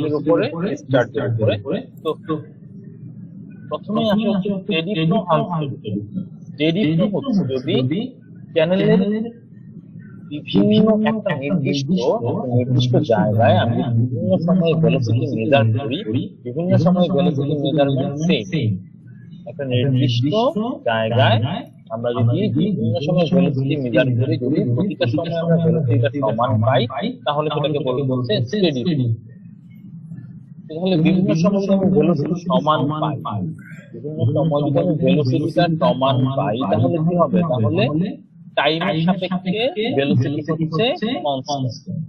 ভেলোসিটির উপরে ডিসচার্জের উপরে। তো প্রথমে আসে হচ্ছে steady flow, unsteady flow. Steady flow হচ্ছে যদি চ্যানেলের বিভিন্ন একটা নির্দিষ্ট জায়গায় আমি বিভিন্ন সময়ে ভেলোসিটি মেজার করি, বিভিন্ন সময়ে ভেলোসিটি মেজারমেন্ট সেম। একটা নির্দিষ্ট জায়গায় আমরা যদি বিভিন্ন সময় ভেলোসিটি মেজার করি, যদি প্রতিটা সময় আমরা ভেলোসিটিটা সমান পাই, তাহলে সেটাকে বলবো হচ্ছে স্টেডি ফ্লো। তাহলে বিভিন্ন সময় যদি আমি ভেলোসিটি সমান পাই, বিভিন্ন সময় যদি আমি ভেলোসিটিটা সমান পাই, তাহলে কি হবে? তাহলে টাইমের সাপেক্ষে ভেলোসিটি হচ্ছে কনস্ট্যান্ট।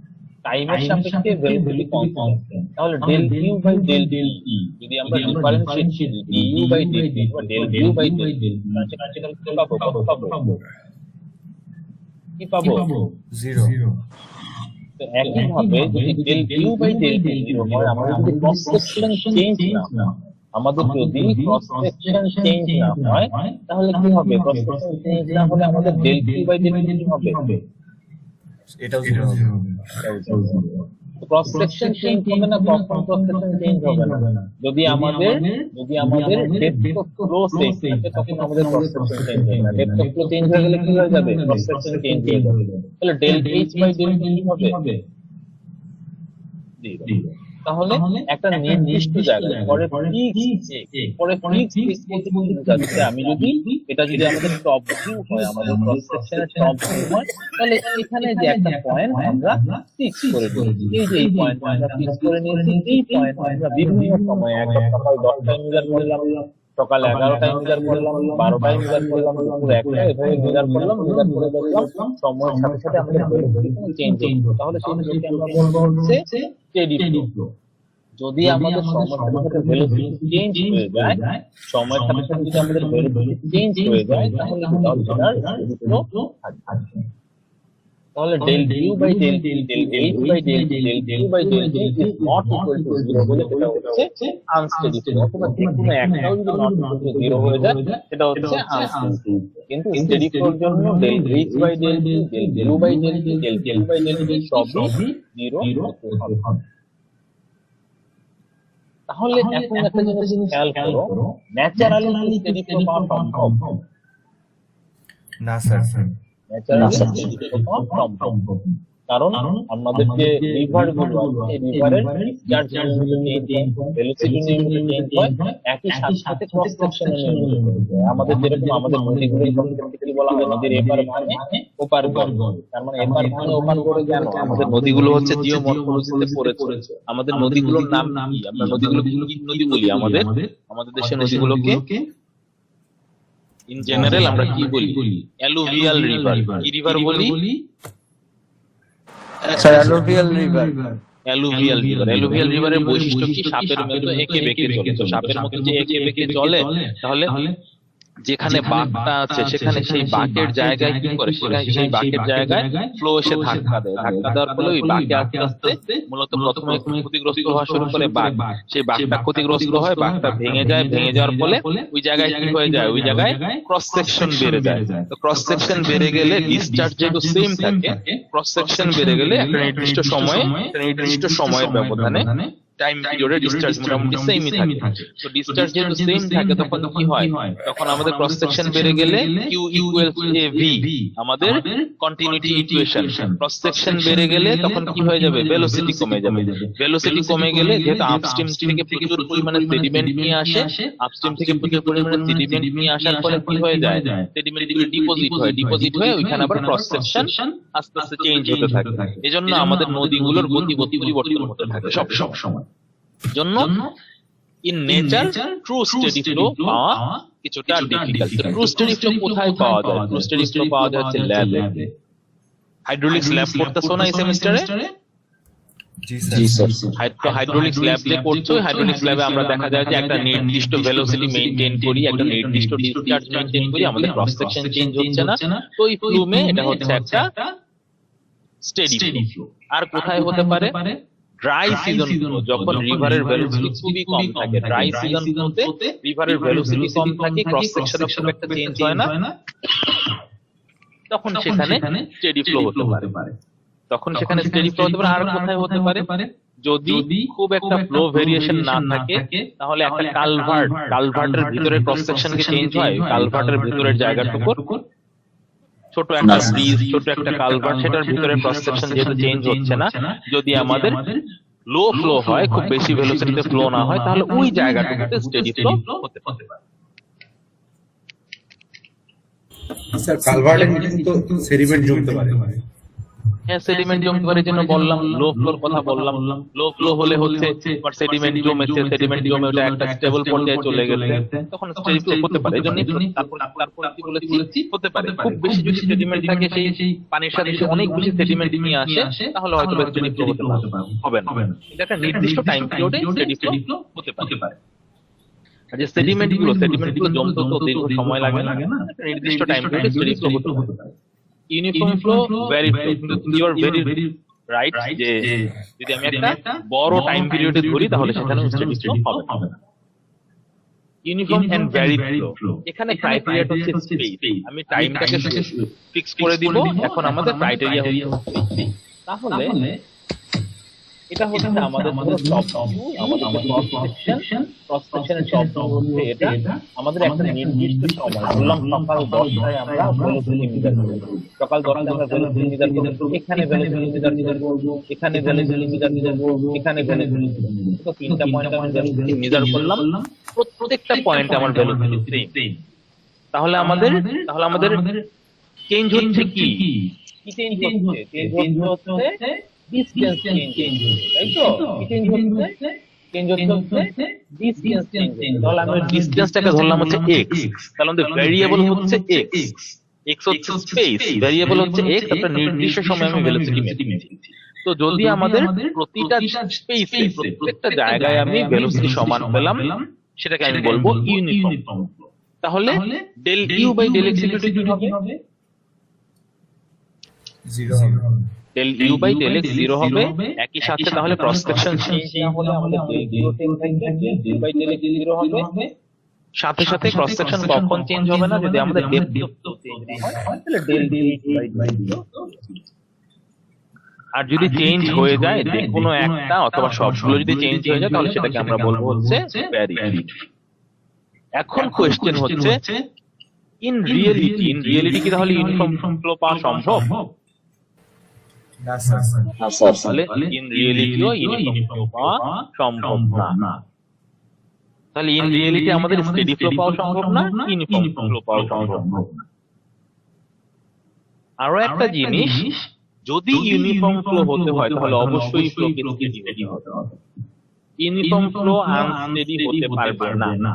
টাইমের সাপেক্ষে ভেলোসিটি কনস্ট্যান্ট। তাহলে del you by del t যদি আমরা ডিফারেন্সিয়েট করি, d u by del t বা del you by del t, পাবো কি পাবো? 0। তো একই ভাবে যদি del you by del t 0 হয়, আমাদের যদি ক্রস সেকশন চেঞ্জ না হয়, আমাদের যদি ক্রস সেকশন চেঞ্জ না হয়, তাহলে কি হবে? ক্রস সেকশন চেঞ্জ না হলে আমাদের del Q by del T হবে? এটাও 0 হবে। ক্রস সেকশন চেঞ্জ হবে না, কখন ক্রস সেকশন চেঞ্জ হবে না? যদি আমাদের ডেপথ অফ ফ্লো সেম থাকে, তখন আমাদের ক্রস সেকশন চেঞ্জ হবে না। ডেপথ অফ ফ্লো চেঞ্জ হয়ে গেলে কি হয়ে যাবে? ক্রস সেকশন চেঞ্জ হয়ে যাবে। তাহলে del H by del T হবে 0। তাহলে একটা নির্দিষ্ট জায়গায় পরে আমি যদি এটা যদি আমাদের টপ ভিউ হয়, আমাদের ক্রস সেকশনের টপ ভিউ হয়, তাহলে এখানে যে একটা পয়েন্ট আমরা ফিক্স করে দিই। এই যে এই পয়েন্ট আমরা ফিক্স করে নিয়েছি, এই পয়েন্ট আমরা বিভিন্ন সময় একদম সকাল 10টায় মেজার করলাম, সকাল 11টায় মেজার করলাম, 12টায় মেজার করলাম, দুপুর 1টায়, এভাবে মেজার করলাম। মেজার করে দেখলাম সময়ের সাথে সাথে আমাদের ভেলোসিটি চেঞ্জ হচ্ছে, তাহলে সেটাকে আমরা বলবো হচ্ছে স্টেডি ফ্লো। যদি আমাদের সময়ের সাথে সাথে ভেলোসিটি চেঞ্জ হয়ে যায়, সময়ের সাথে সাথে যদি আমাদের ভেলোসিটি চেঞ্জ হয়ে যায়, তাহলে সেটার স্টেডি ফ্লো থাকবে। তাহলে del you by del T, del H by del T, del Q by del T is not equal to 0 বলে সেটা হচ্ছে আনস্টেডি ফ্লো। অথবা যে কোনো একটাও যদি নট ইকুয়াল টু 0 হয়ে যায়, সেটা হচ্ছে আনস্টেডি। কিন্তু স্টেডি ফ্লোর জন্য del H by del T, del Q by del T, del Q by del T সবই 0 হতে হবে। তাহলে এখন একটা জিনিস খেয়াল করো, ন্যাচারালি স্টেডি ফ্লো পাওয়া সম্ভব? না স্যার, ন্যাচারালি স্টেডি ফ্লো পাওয়া সম্ভব। কারণ আমাদের যে রিভার গুলো আছে, রিভারের ডিসচার্জ চেঞ্জ হয়, ভেলোসিটি নিয়মিত চেঞ্জ হয়, একই সাথে ক্রস সেকশন নিয়মিত চেঞ্জ হয়। আমাদের যেরকম আমাদের নদীগুলো কনসেপ্টলি বলা হয় নদীর এপার ভাঙে ওপার গড়। তার মানে এপার ভাঙে ওপার গড়ে কেন? আমাদের নদীগুলো হচ্ছে জিওমরফোলজিতে পড়েছে। আমাদের নদীগুলোর নাম কি? আমরা নদীগুলোকে কি নদী বলি? আমাদের দেশের নদীগুলোকে ইন জেনারেল আমরা কি বলি? Alluvial river. কি রিভার বলি? Alluvial river. অ্যালুভিয়াল রিভারের বৈশিষ্ট্য কি? সাপের মতো এঁকে বেঁকে চলে। তো সাপের মতো যে এঁকে বেঁকে চলে, তাহলে যেখানে বাঁকটা আছে সেখানে সেই বাঁকের জায়গায় কি করে? সেই বাঁকের জায়গায় ফ্লো এসে ধাক্কা দেয়। ধাক্কা দেওয়ার ফলে ওই বাঁকে আস্তে আস্তে মূলত প্রথমে ক্ষতিগ্রস্ত হওয়া শুরু করে বাঁক। সেই বাঁকটা ক্ষতিগ্রস্ত হয়, বাঁকটা ভেঙে যায়। ভেঙে যাওয়ার ফলে ওই জায়গায় কি হয়ে যায়? ওই জায়গায় ক্রস সেকশন বেড়ে যায়। তো ক্রস সেকশন বেড়ে গেলে ডিসচার্জ যেহেতু সেম থাকে, ক্রস সেকশন বেড়ে গেলে একটা নির্দিষ্ট সময়ের ব্যবধানে টাইম পিরিয়ডে ডিসচার্জ মোটামুটি সেমই থাকে। তো ডিসচার্জ যেহেতু সেম থাকে, তখন কি হয়? তখন আমাদের ক্রস সেকশন বেড়ে গেলে কিউ ইকুয়ালস এ ভি, আমাদের কন্টিনিউটি ইকুয়েশন। ক্রস সেকশন বেড়ে গেলে তখন কি হয়ে যাবে? ভেলোসিটি কমে যাবে। ভেলোসিটি কমে গেলে যেহেতু আপস্ট্রিম থেকে প্রচুর পরিমাণে সেডিমেন্ট নিয়ে আসে, আপস্ট্রিম থেকে প্রচুর পরিমাণে সেডিমেন্ট নিয়ে আসার ফলে কি হয়ে যায়? সেডিমেন্ট গুলো ডিপোজিট হয় ওইখানে আবার ক্রস সেকশন আস্তে আস্তে চেঞ্জ হতে থাকে। এজন্য আমাদের নদীগুলোর গতি পরিবর্তন হতে থাকে সব সময়। জন্য in nature true steady flow পাওয়া কিছুটা ডিফিকাল্ট। ট্রু স্টেডি ফ্লো কোথায় পাওয়া যায়? ট্রু স্টেডি ফ্লো পাওয়া যায় হচ্ছে ল্যাবে। হাইড্রোলিক্স ল্যাব পড়তেছো না এই সেমিস্টারে? জি স্যার। হাইড্রোলিক্স ল্যাব যে পড়ছো, হাইড্রোলিক্স ল্যাবে আমরা দেখা যায় যে একটা নির্দিষ্ট ভেলোসিটি মেইনটেইন করি, একটা নির্দিষ্ট ডিসচার্জ মেইনটেইন করি, আমাদের ক্রস সেকশন চেঞ্জ হচ্ছে না। তো এই ফ্লুমে এটা হচ্ছে একটা স্টেডি ফ্লো। আর কোথায় হতে পারে? ড্রাই সিজন ফ্লো, যখন রিভারের ভেলোসিটি খুবই কম থাকে। ড্রাই সিজন ফ্লোতে রিভারের ভেলোসিটি কম থাকে, ক্রস সেকশনে খুব একটা চেঞ্জ হয় না, তখন সেখানে স্টেডি ফ্লো হতে পারে। আর কোথায় হতে পারে? যদি খুব একটা ফ্লো ভেরিয়েশন না থাকে তাহলে একটা কালভার্টের ভিতরে ক্রস সেকশন কি চেঞ্জ হয়? কালভার্টের ভিতরের জায়গাটুকুর ছোট একটা ব্রিজ, ছোট একটা কালভার্ট, সেটার ভিতরে ক্রস সেকশন যেহেতু চেঞ্জ হচ্ছে না, যদি আমাদের লো ফ্লো হয়, খুব বেশি ভেলোসিটিতে ফ্লো না হয়, তাহলে ওই জায়গাটুকুতে স্টেডি ফ্লো হতে পারে। স্যার কালভার্টের নিচে তো সেডিমেন্ট জমতে পারে। হ্যাঁ, সেডিমেন্ট জমতে পারে, জন্য বললাম লো ফ্লোর কথা বললাম। লো ফ্লো হলে হচ্ছে সেডিমেন্ট জমেছে, সেডিমেন্ট জমে ওটা একটা স্টেবল পর্যায়ে চলে গেছে, তখন স্টেডি ফ্লো হতে পারে। এজন্য তারপর কি বলেছি, হতে পারে। খুব বেশি যদি সেডিমেন্ট থাকে, সেই পানির সাথে অনেক বেশি সেডিমেন্ট নিয়ে আসে, তাহলে হয়তো স্টেডি ফ্লো হবে না। এটা একটা নির্দিষ্ট টাইম পিরিয়ডে স্টেডি ফ্লো হতে পারে। আর যে সেডিমেন্ট গুলো জমতে তো দীর্ঘ সময় লাগে না, একটা নির্দিষ্ট টাইম পিরিয়ডে স্টেডি ফ্লো হতে পারে। Uniform flow, vary flow, you are very right যে যদি আমি একটা বড় টাইম পিরিয়ডে ধরি তাহলে সেখানে স্টেডি ফ্লো হবে না। ইউনিফর্ম এন্ড ভ্যারি ফ্লো, এখানে ক্রাইটেরিয়াটা হচ্ছে স্পেস। আমি টাইমটাকে ফিক্স করে দিব, এখন আমাদের ক্রাইটেরিয়া হচ্ছে স্পেস। তাহলে এটা হচ্ছে আমাদের টপ ভিউ, আমাদের ক্রস সেকশনের টপ ভিউ হচ্ছে এটা। আমাদের একটা নির্দিষ্ট সময়, বললাম সকাল 10টায় আমরা ভেলোসিটি মিটার করব, সকাল 10টায় আমরা ভেলোসিটি মিটার করব, এখানে ভেলোসিটি মিটার করব, এখানে ভেলোসিটি মিটার করব, এখানে ভেলোসিটি মিটার করব। তো তিনটা পয়েন্টে আমরা ভেলোসিটি মিটার করলাম, প্রত্যেকটা পয়েন্টে আমার ভেলোসিটি সেম। তাহলে আমাদের চেঞ্জ হচ্ছে কি চেঞ্জ হচ্ছে? চেঞ্জ হচ্ছে ডিসটেন্স চেঞ্জ, তাই তো? চেঞ্জ হচ্ছে ডিসটেন্স চেঞ্জ। তাহলে আমরা ডিসটেন্সটাকে ধরলাম হচ্ছে x, তাহলে আমাদের ভেরিয়েবল হচ্ছে x হচ্ছে স্পেস, ভেরিয়েবল হচ্ছে x, একটা নির্দিষ্ট সময় আমি ভেলোসিটি মেপছি। তো যদি আমাদের প্রতিটা স্পেসে, প্রত্যেকটা জায়গায় আমি ভেলোসিটি সমান পেলাম, সেটাকে আমি বলবো ইউনিফর্ম। তাহলে del you by del X কি হবে? 0 হবে। Del you by del X 0 হবে। একই সাথে তাহলে ক্রস সেকশন চেঞ্জ না হলে আমাদের del you by del X 0 হবে। সাথে সাথে ক্রস সেকশন কখন চেঞ্জ হবে না? যদি আমাদের ডেপথ চেঞ্জ হয়, তাহলে ডেল এইচ বাই 0। আর যদি চেঞ্জ হয়ে যায় যে কোনো একটা অথবা সবগুলো যদি চেঞ্জ হয়ে যায়, তাহলে সেটাকে আমরা বলবো হচ্ছে ভ্যারিড। এখন কোশ্চেন হচ্ছে ইন রিয়েলিটি কি তাহলে ইউনিফর্ম ফ্লো পাওয়া সম্ভব? না স্যার। তাহলে ইন রিয়েলিটিও ইউনিফর্ম ফ্লো পাওয়া সম্ভব না। তাহলে ইন রিয়েলিটি আমাদের স্টেডি ফ্লো পাওয়া সম্ভব না, ইউনিফর্ম ফ্লো পাওয়া সম্ভব না। আরো একটা জিনিস, যদি ইউনিফর্ম ফ্লো হতে হয় তাহলে অবশ্যই ফ্লোকে স্টেডি হতে হবে। ইউনিফর্ম ফ্লো আনস্টেডি হতে পারবে না।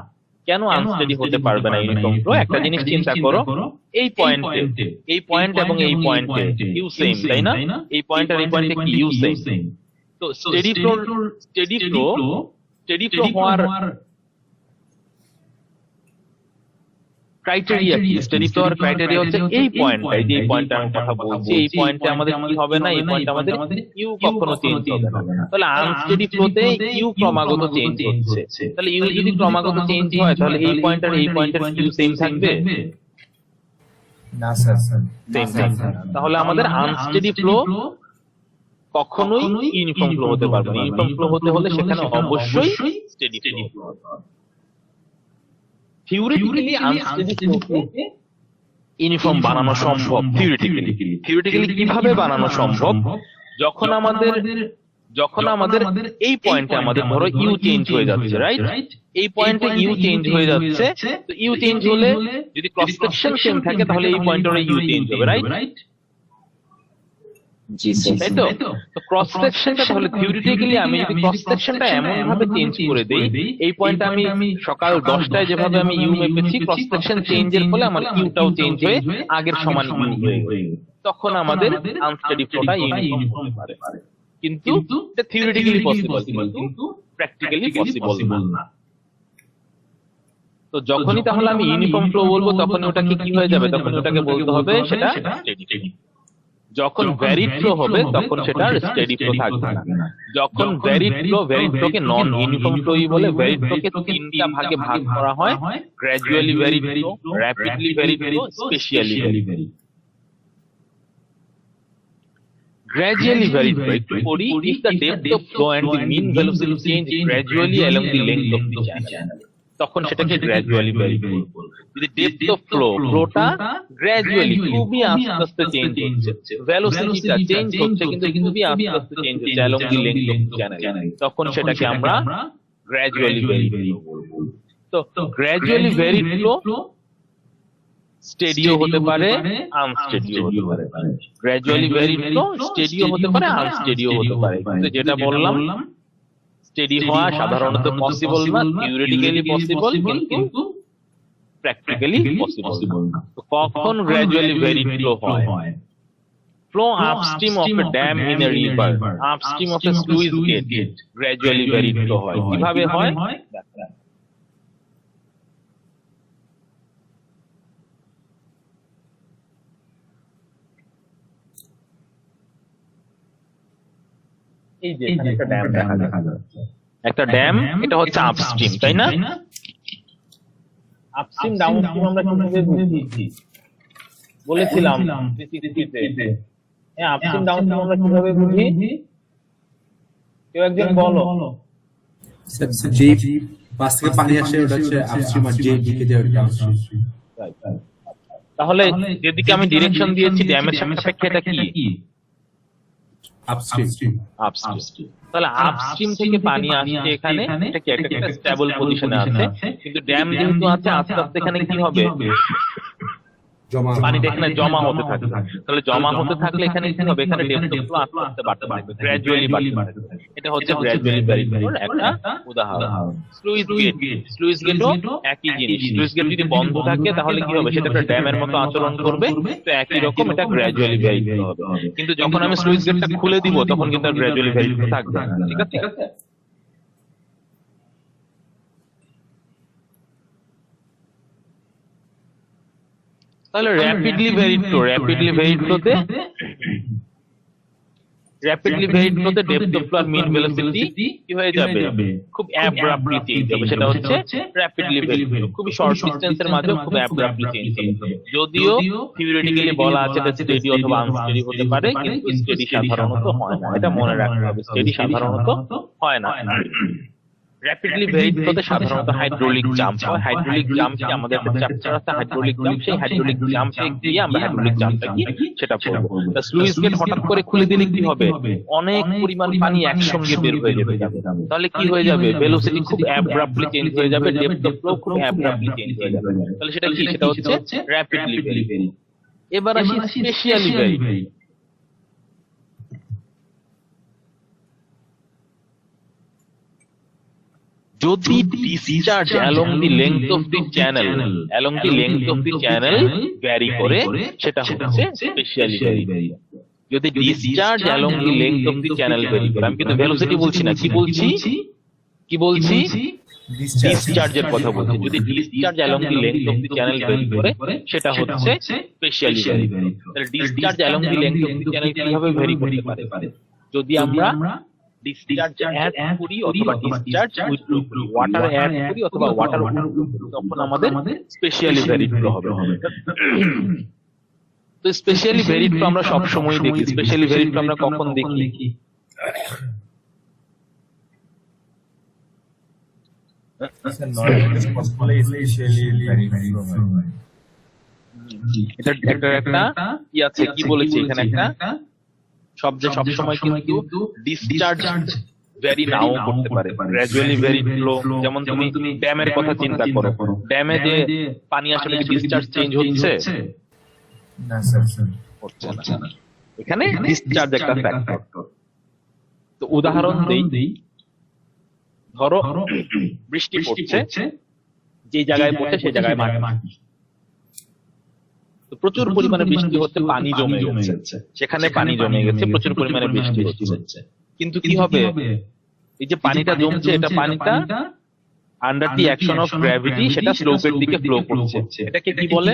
কেন আনস্টেডি হতে পারবে না ইউনিফর্ম ফ্লো? একটা জিনিস চিন্তা করো, এই পয়েন্ট এবং এই পয়েন্টে ইউ সেম, তাই না? এই পয়েন্ট আর এই পয়েন্টে কি ইউ সেম। তো স্টেডি ফ্লো হওয়ার ক্রাইটেরিয়া কি? স্টেডি ফ্লো হওয়ার ক্রাইটেরিয়া হচ্ছে এই পয়েন্টটাই, যে পয়েন্টে আমি কথা বলছি, এই পয়েন্টে আমাদের কি হবে না? এই পয়েন্টে আমাদের ইউ কখনো চেঞ্জ হবে না। তাহলে আনস্টেডি ফ্লোতে ইউ ক্রমাগত চেঞ্জ হচ্ছে। তাহলে ইউ যদি ক্রমাগত চেঞ্জ হয়, তাহলে এই পয়েন্ট আর এই পয়েন্টের ইউ সেম থাকবে? না স্যার। সেম থাকবে। তাহলে আমাদের আনস্টেডি ফ্লো কখনোই ইউনিফর্ম ফ্লো হতে পারবে না। ইউনিফর্ম ফ্লো হতে হলে সেখানে অবশ্যই স্টেডি ফ্লো হতে হবে। থিওরিটিক্যালি আনস্টেডি ফ্লোকে ইউনিফর্ম বানানো সম্ভব। থিওরিটিক্যালি কিভাবে বানানো সম্ভব? যখন আমাদের এই পয়েন্টে আমাদের ধরো ইউ চেঞ্জ হয়ে যাচ্ছে, রাইট? এই পয়েন্টে ইউ চেঞ্জ হয়ে যাচ্ছে, তো ইউ চেঞ্জ হলে যদি ক্রস সেকশন সেম থাকে তাহলে এই পয়েন্টে ইউ চেঞ্জ হবে, রাইট? জি স্যার। তাই তো? তো ক্রস সেকশনটা তাহলে থিওরিটিক্যালি আমি যদি ক্রস সেকশনটা এমন ভাবে চেঞ্জ করে দেই, এই পয়েন্টে আমি সকাল 10টায় যেভাবে আমি ইউ মেপেছি, ক্রস সেকশন চেঞ্জের ফলে আমার ইউটাও চেঞ্জ হয়ে আগের সমান ইউ হয়ে গেল, তখন আমাদের আনস্টেডি ফ্লোটা ইউনিফর্ম হতে পারে। কিন্তু এটা থিওরিটিক্যালি পসিবল, কিন্তু প্র্যাকটিক্যালি পসিবল না। তো যখনই তাহলে আমি ইউনিফর্ম ফ্লো বলবো, তখন ওটাকে কি হয়ে যাবে? তখন ওটাকে বলতে হবে সেটা স্টেডি। যখন ভ্যারিড ফ্লো হবে তখন সেটা স্টেডি ফ্লো থাকবে না। যখন ভ্যারিড ফ্লোকে নন ইউনিফর্ম ফ্লোই বলে। ভ্যারিড ফ্লোকে তিনটা ভাগে ভাগ করা হয়: gradually varied flow, rapidly varied flow, specially varied. gradually varied flow একটু পড়ি, if the depth of flow and the mean velocity change gradually along the length of the channel, তখন সেটাকে gradually varied বলবো। যদি depth of flow, ফ্লোটা gradually খুবই আস্তে আস্তে change হচ্ছে, ভেলোসিটিটা চেঞ্জ হচ্ছে কিন্তু খুবই আস্তে আস্তে চেঞ্জ হচ্ছে along the length of the channel, তখন সেটাকে আমরা gradually varied flow বলবো। তো gradually varied flow স্টেডিও হতে পারে, আনস্টেডিও হতে পারে। গ্র্যাজুয়ালি ভেরিড ফ্লো স্টেডিও হতে পারে, আনস্টেডিও হতে পারে। কিন্তু যেটা বললাম, স্টেডি হওয়া সাধারণত পসিবল না, থিওরিটিক্যালি পসিবল কিন্তু প্র্যাকটিক্যালি পসিবল না। তো কখন গ্র্যাজুয়ালি ভেরিড ফ্লো হয়? Flow upstream of a dam in a river, upstream of a sluice gate, gradually varied flow হয়। কিভাবে হয়? এই যে এখানে একটা ড্যাম দেখা যাচ্ছে, একটা ড্যাম, এটা হচ্ছে আপস্ট্রিম, তাই না? আপস্ট্রিম ডাউনস্ট্রিম আমরা কিভাবে বুঝি বলেছিলাম ফিজিক্সে। হ্যাঁ, আপস্ট্রিম ডাউনস্ট্রিম আমরা কিভাবে বুঝি? কেউ একজন বলো। স্যার, যে পাশ থেকে পানি আসে ওটা হচ্ছে আপস্ট্রিম, আর যে দিকে যায় ওটা ডাউনস্ট্রিম। তাহলে যেদিকে আমি ডিরেকশন দিয়েছি ড্যামের সাপেক্ষে এটা কি? আপস্ট্রিম। তাহলে আপস্ট্রিম থেকে পানি আসছে এখানে, এটা কি একটা স্টেবল পজিশনে আছে, কিন্তু ড্যাম যেহেতু আছে আস্তে আস্তে এখানে কি হবে? পানিটা এখানে জমা হতে থাকবে। তাহলে জমা হতে থাকলে এখানে কি হবে? এখানে ডেপথ অফ ফ্লো আস্তে আস্তে বাড়তে থাকবে, গ্র্যাজুয়ালি বাড়তে থাকবে। এটা হচ্ছে গ্র্যাজুয়ালি ভ্যারিড ফ্লোর একটা উদাহরণ। স্লুইস গেটও একই জিনিস। স্লুইস গেট যদি বন্ধ থাকে তাহলে কি হবে? সেটা একটা ড্যামের মতো আচরণ করবে, তো একই রকম এটা গ্র্যাজুয়ালি ভ্যারিড ফ্লো হবে। কিন্তু যখন আমি স্লুইস গেটটা খুলে দিব তখন কিন্তু আর গ্র্যাজুয়ালি ভ্যারিড ফ্লো থাকবে না, ঠিক আছে? তাহলে র্যাপিডলি ভেরিড ফ্লোতে ডেপথ অফ ফ্লো আর মিন ভেলোসিটি কি হয়ে যাবে? খুব অ্যাব্রাপ্টলি চেঞ্জ হবে। সেটা হচ্ছে র্যাপিডলি ভেরিড ফ্লো, খুব শর্ট ডিসটেন্সের মাঝে খুব অ্যাব্রাপ্টলি চেঞ্জ হবে। যদিও থিওরিটিক্যালি বলা আছে এটা স্টেডি অথবা আনস্টেডি হতে পারে, কিন্তু স্টেডি সাধারণত হয় না, এটা মনে রাখতে হবে। স্টেডি সাধারণত হয় না। র্যাপিডলি ভেরিড ফ্লোতে সাধারণত হাইড্রোলিক জাম্প হয়। হাইড্রোলিক জাম্প কি আমাদের একটা চ্যাপ্টার আছে হাইড্রোলিক জাম্প, সেই হাইড্রোলিক জাম্পে গিয়ে আমরা হাইড্রোলিক জাম্পটা কি সেটা পড়ব। তা স্লুইস গেট হঠাৎ করে খুলে দিলে কি হবে? অনেক পরিমাণ পানি একসঙ্গে বের হয়ে যাবে। তাহলে কি হয়ে যাবে? ভেলোসিটি খুব অ্যাব্রাপ্টলি চেঞ্জ হয়ে যাবে, ডেপথ অফ ফ্লো খুব অ্যাব্রাপ্টলি চেঞ্জ হয়ে যাবে। তাহলে সেটা কি? সেটা হচ্ছে র্যাপিডলি ভেরিড। এবার আসি স্পেশালি ভেরিড। যদি discharge along the length of the channel vary করে, সেটা হচ্ছে স্পেশালি ভ্যারি। যদি discharge along the length of the channel vary করে, আমি কিন্তু ভেলোসিটি বলছি না, কি বলছি? ডিসচার্জের কথা বলছি। যদি discharge along the length of the channel vary করে, সেটা হচ্ছে স্পেশালি ভ্যারি। তাহলে discharge along the length of the channel কিভাবে ভ্যারি করতে পারে? যদি আমরা ডিসচার্জ অ্যাড করি অথবা ডিসচার্জ উইথড্র করি, ওয়াটার অ্যাড করি অথবা ওয়াটার উইথড্র করি, তখন আমাদের স্পেশালি ভ্যারিড ফ্লো হবে। তো স্পেশালি ভ্যারিড ফ্লো আমরা সব সময় দেখি। স্পেশালি ভ্যারিড ফ্লো আমরা কখন দেখি? এটা একটা কি আছে, কি বলেছি এখানে? একটা শব্দ সব সময় কিন্তু ডিসচার্জ ভ্যারি নাও করতে পারে। গ্র্যাজুয়ালি ভ্যারিড ফ্লো, যেমন তুমি ড্যামের কথা চিন্তা করো, ড্যামে যে পানি আসলে ডিসচার্জ চেঞ্জ হচ্ছে না স্যার, হচ্ছে না। এখানে ডিসচার্জ একটা ফ্যাক্টর। তো উদাহরণ দেই, ধরো বৃষ্টি পড়ছে, যে জায়গায় পড়ছে সেই জায়গায় মাটি, প্রচুর পরিমাণে বৃষ্টি হচ্ছে, পানি জমে গেছে, সেখানে পানি জমে গেছে, প্রচুর পরিমাণে বৃষ্টি হচ্ছে। কিন্তু কি হবে? এই যে পানিটা জমছে, এটা পানিটা under the action of gravity সেটা স্লোপের দিকে ফ্লো করছে। এটাকে কি বলে?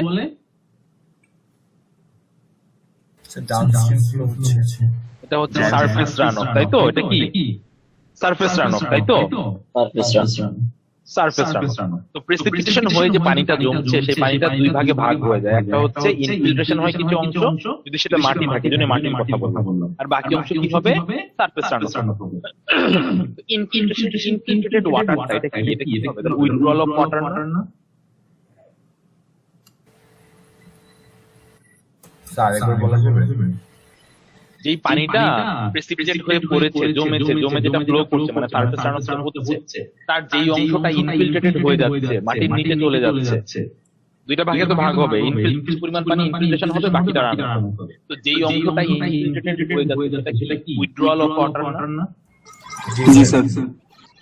এটা হচ্ছে সারফেস রান অফ, তাই তো? এটা কি সারফেস রান অফ, তাই তো? Surface runoff. তো প্রেসিপিটেশন হয়ে যে পানিটা জমছে সেই পানিটা দুই ভাগে ভাগ হয়ে যায়, একটা হচ্ছে ইনফিল্ট্রেশন হয় কিছু অংশ, যদি সেটা মাটি থাকে, জন্য মাটির কথা বললাম, আর বাকি অংশ কি হবে, সারফেস রানঅফ হবে। ইনফিল্ট্রেটেড ওয়াটারটা এটা কি হবে, উইথড্রল অফ ওয়াটার না? স্যার একবার বলা যাবে? যেই পানিটা প্রেসিপিটেট হয়ে পড়েছে, জমে যেটা ফ্লো করছে, মানে সারফেস রানঅফ হচ্ছে, তার যেই অংশটা ইনফিল্ট্রেটেড হয়ে যাচ্ছে, মাটির নিচে চলে যাচ্ছে, দুইটা ভাগে তো ভাগ হবে, কিছু পরিমাণ পানি ইনফিল্ট্রেশন হবে, বাকিটা রানঅফ হবে। তো যেই অংশটা ইনফিল্ট্রেটেড হয়ে যাচ্ছে সেটা কি উইথড্রল অফ ওয়াটার না? জি স্যার।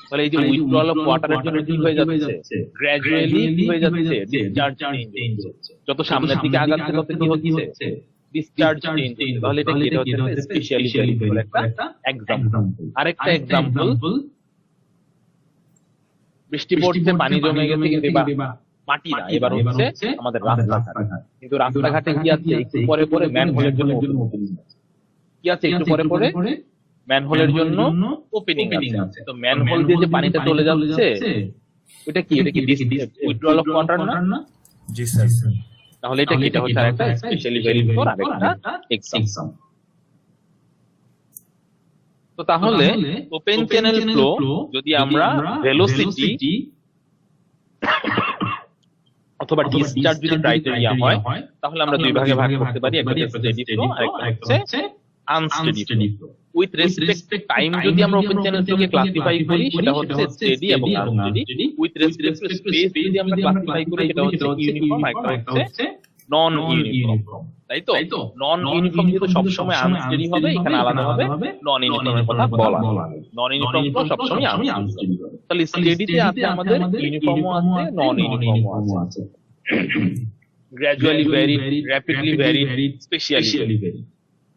তাহলে এই যে উইথড্রল অফ ওয়াটারের জন্য কি হয়ে যাচ্ছে, গ্র্যাজুয়ালি কি হয়ে যাচ্ছে, ডিসচার্জ চেঞ্জ হচ্ছে। যত সামনের দিকে আগাচ্ছে তত কি হচ্ছে, ডিসচার্জ চেঞ্জ হচ্ছে। তাহলে এটা কি, এটা হচ্ছে স্পেশালি ভেরিয়েবল একটা এক্সাম্পল। আরেকটা এক্সাম্পল, বৃষ্টি পড়ছে, পানি জমে গেছে, কিন্তু এবার মাটি না, এবার হচ্ছে আমাদের রাস্তাঘাট। কিন্তু রাস্তাঘাটে কি আছে, একটু পরে পরে ম্যানহোলের জন্য কি আছে, একটু পরে পরে ম্যানহোলের জন্য ওপেনিং আছে। তো ম্যানহোল দিয়ে যে পানিটা চলে যাচ্ছে, এটা কি, এটা কি উইথড্রল অফ ওয়াটার না? জি স্যার। তাহলে এটা কি, এটা হচ্ছে আরেকটা স্পেশালি ভেরিয়েবল, আরেকটা এক্সাম্পল। তো তাহলে ওপেন চ্যানেল ফ্লো যদি আমরা ভেলোসিটি অথবা ডিসচার্জ যদি ক্রাইটেরিয়া হয়, তাহলে আমরা দুই ভাগে ভাগ করতে পারি, একটা স্টেডি ফ্লো, আরেকটা হচ্ছে unsteady flow. With respect time যদি আমরা ওপেন চ্যানেল ফ্লোকে ক্লাসিফাই করি, সেটা হচ্ছে স্টেডি এবং unsteady. With respect to space যদি আমরা ক্লাসিফাই করি, সেটা হচ্ছে ইউনিফর্ম, আরেকটা হচ্ছে নন ইউনিফর্ম। তাই তো নন ইউনিফর্ম যেহেতু সবসময় আনস্টেডি হবে, এখানে আলাদা হবে নন ইউনিফর্মের কথা বলা। নন ইউনিফর্ম ফ্লো সবসময় আনস্টেডি হবে। তাহলে স্টেডিতে আছে আমাদের ইউনিফর্মও আছে, নন ইউনিফর্মও আছে। Gradually varied, rapidly varied, specially varied.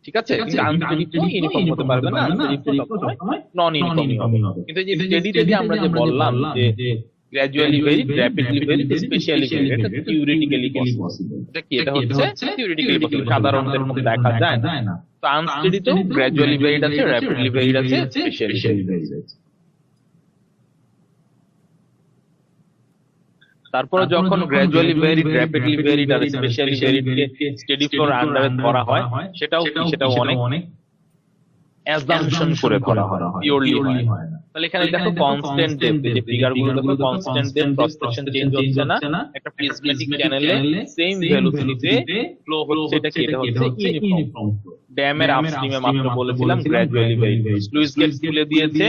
ঠিক আছে, কিন্তু আনস্টেডি ফ্লো ইউনিফর্ম হতে পারবে না, আনস্টেডি ফ্লো সবসময় নন ইউনিফর্মই হবে। কিন্তু এই যে স্টেডিতে যে আমরা যে বললাম যে gradually varied, rapidly varied, specially varied, এটা থিওরিটিক্যালি পসিবল। এটা কি, এটা হচ্ছে থিওরিটিক্যালি পসিবল, সাধারণদের মধ্যে দেখা যায় না। তো আনস্টেডিতেও গ্র্যাজুয়ালি ভ্যারিড আছে, র্যাপিডলি ভ্যারিড আছে, স্পেশালি ভ্যারিড আছে। তারপরে যখন গ্র্যাজুয়ালি ভ্যারিড, র্যাপিডলি ভ্যারিড আর স্পেশালি ভ্যারিডকে স্টেডি ফ্লোর আন্ডারে ধরা হয়, সেটাও অনেক অ্যাজাম্পশন করে ধরা হয়, পিওরলি হয় না। তাহলে এখানে দেখো কনস্ট্যান্ট ডেপথ, যে ফিগার গুলো দেখো কনস্ট্যান্ট ডেপথ, প্রসপেকশন চেঞ্জ হচ্ছে না, একটা প্রিজমেটিক চ্যানেলে সেম ভেলোসিটিতে ফ্লো হচ্ছে, এটা কি, এটা হচ্ছে ইউনিফর্ম ফ্লো। ড্যামের আপস্ট্রিমে মাত্র বলেছিলাম গ্র্যাজুয়ালি ভ্যারিড, স্লুইস গেট খুলে দিয়েছে,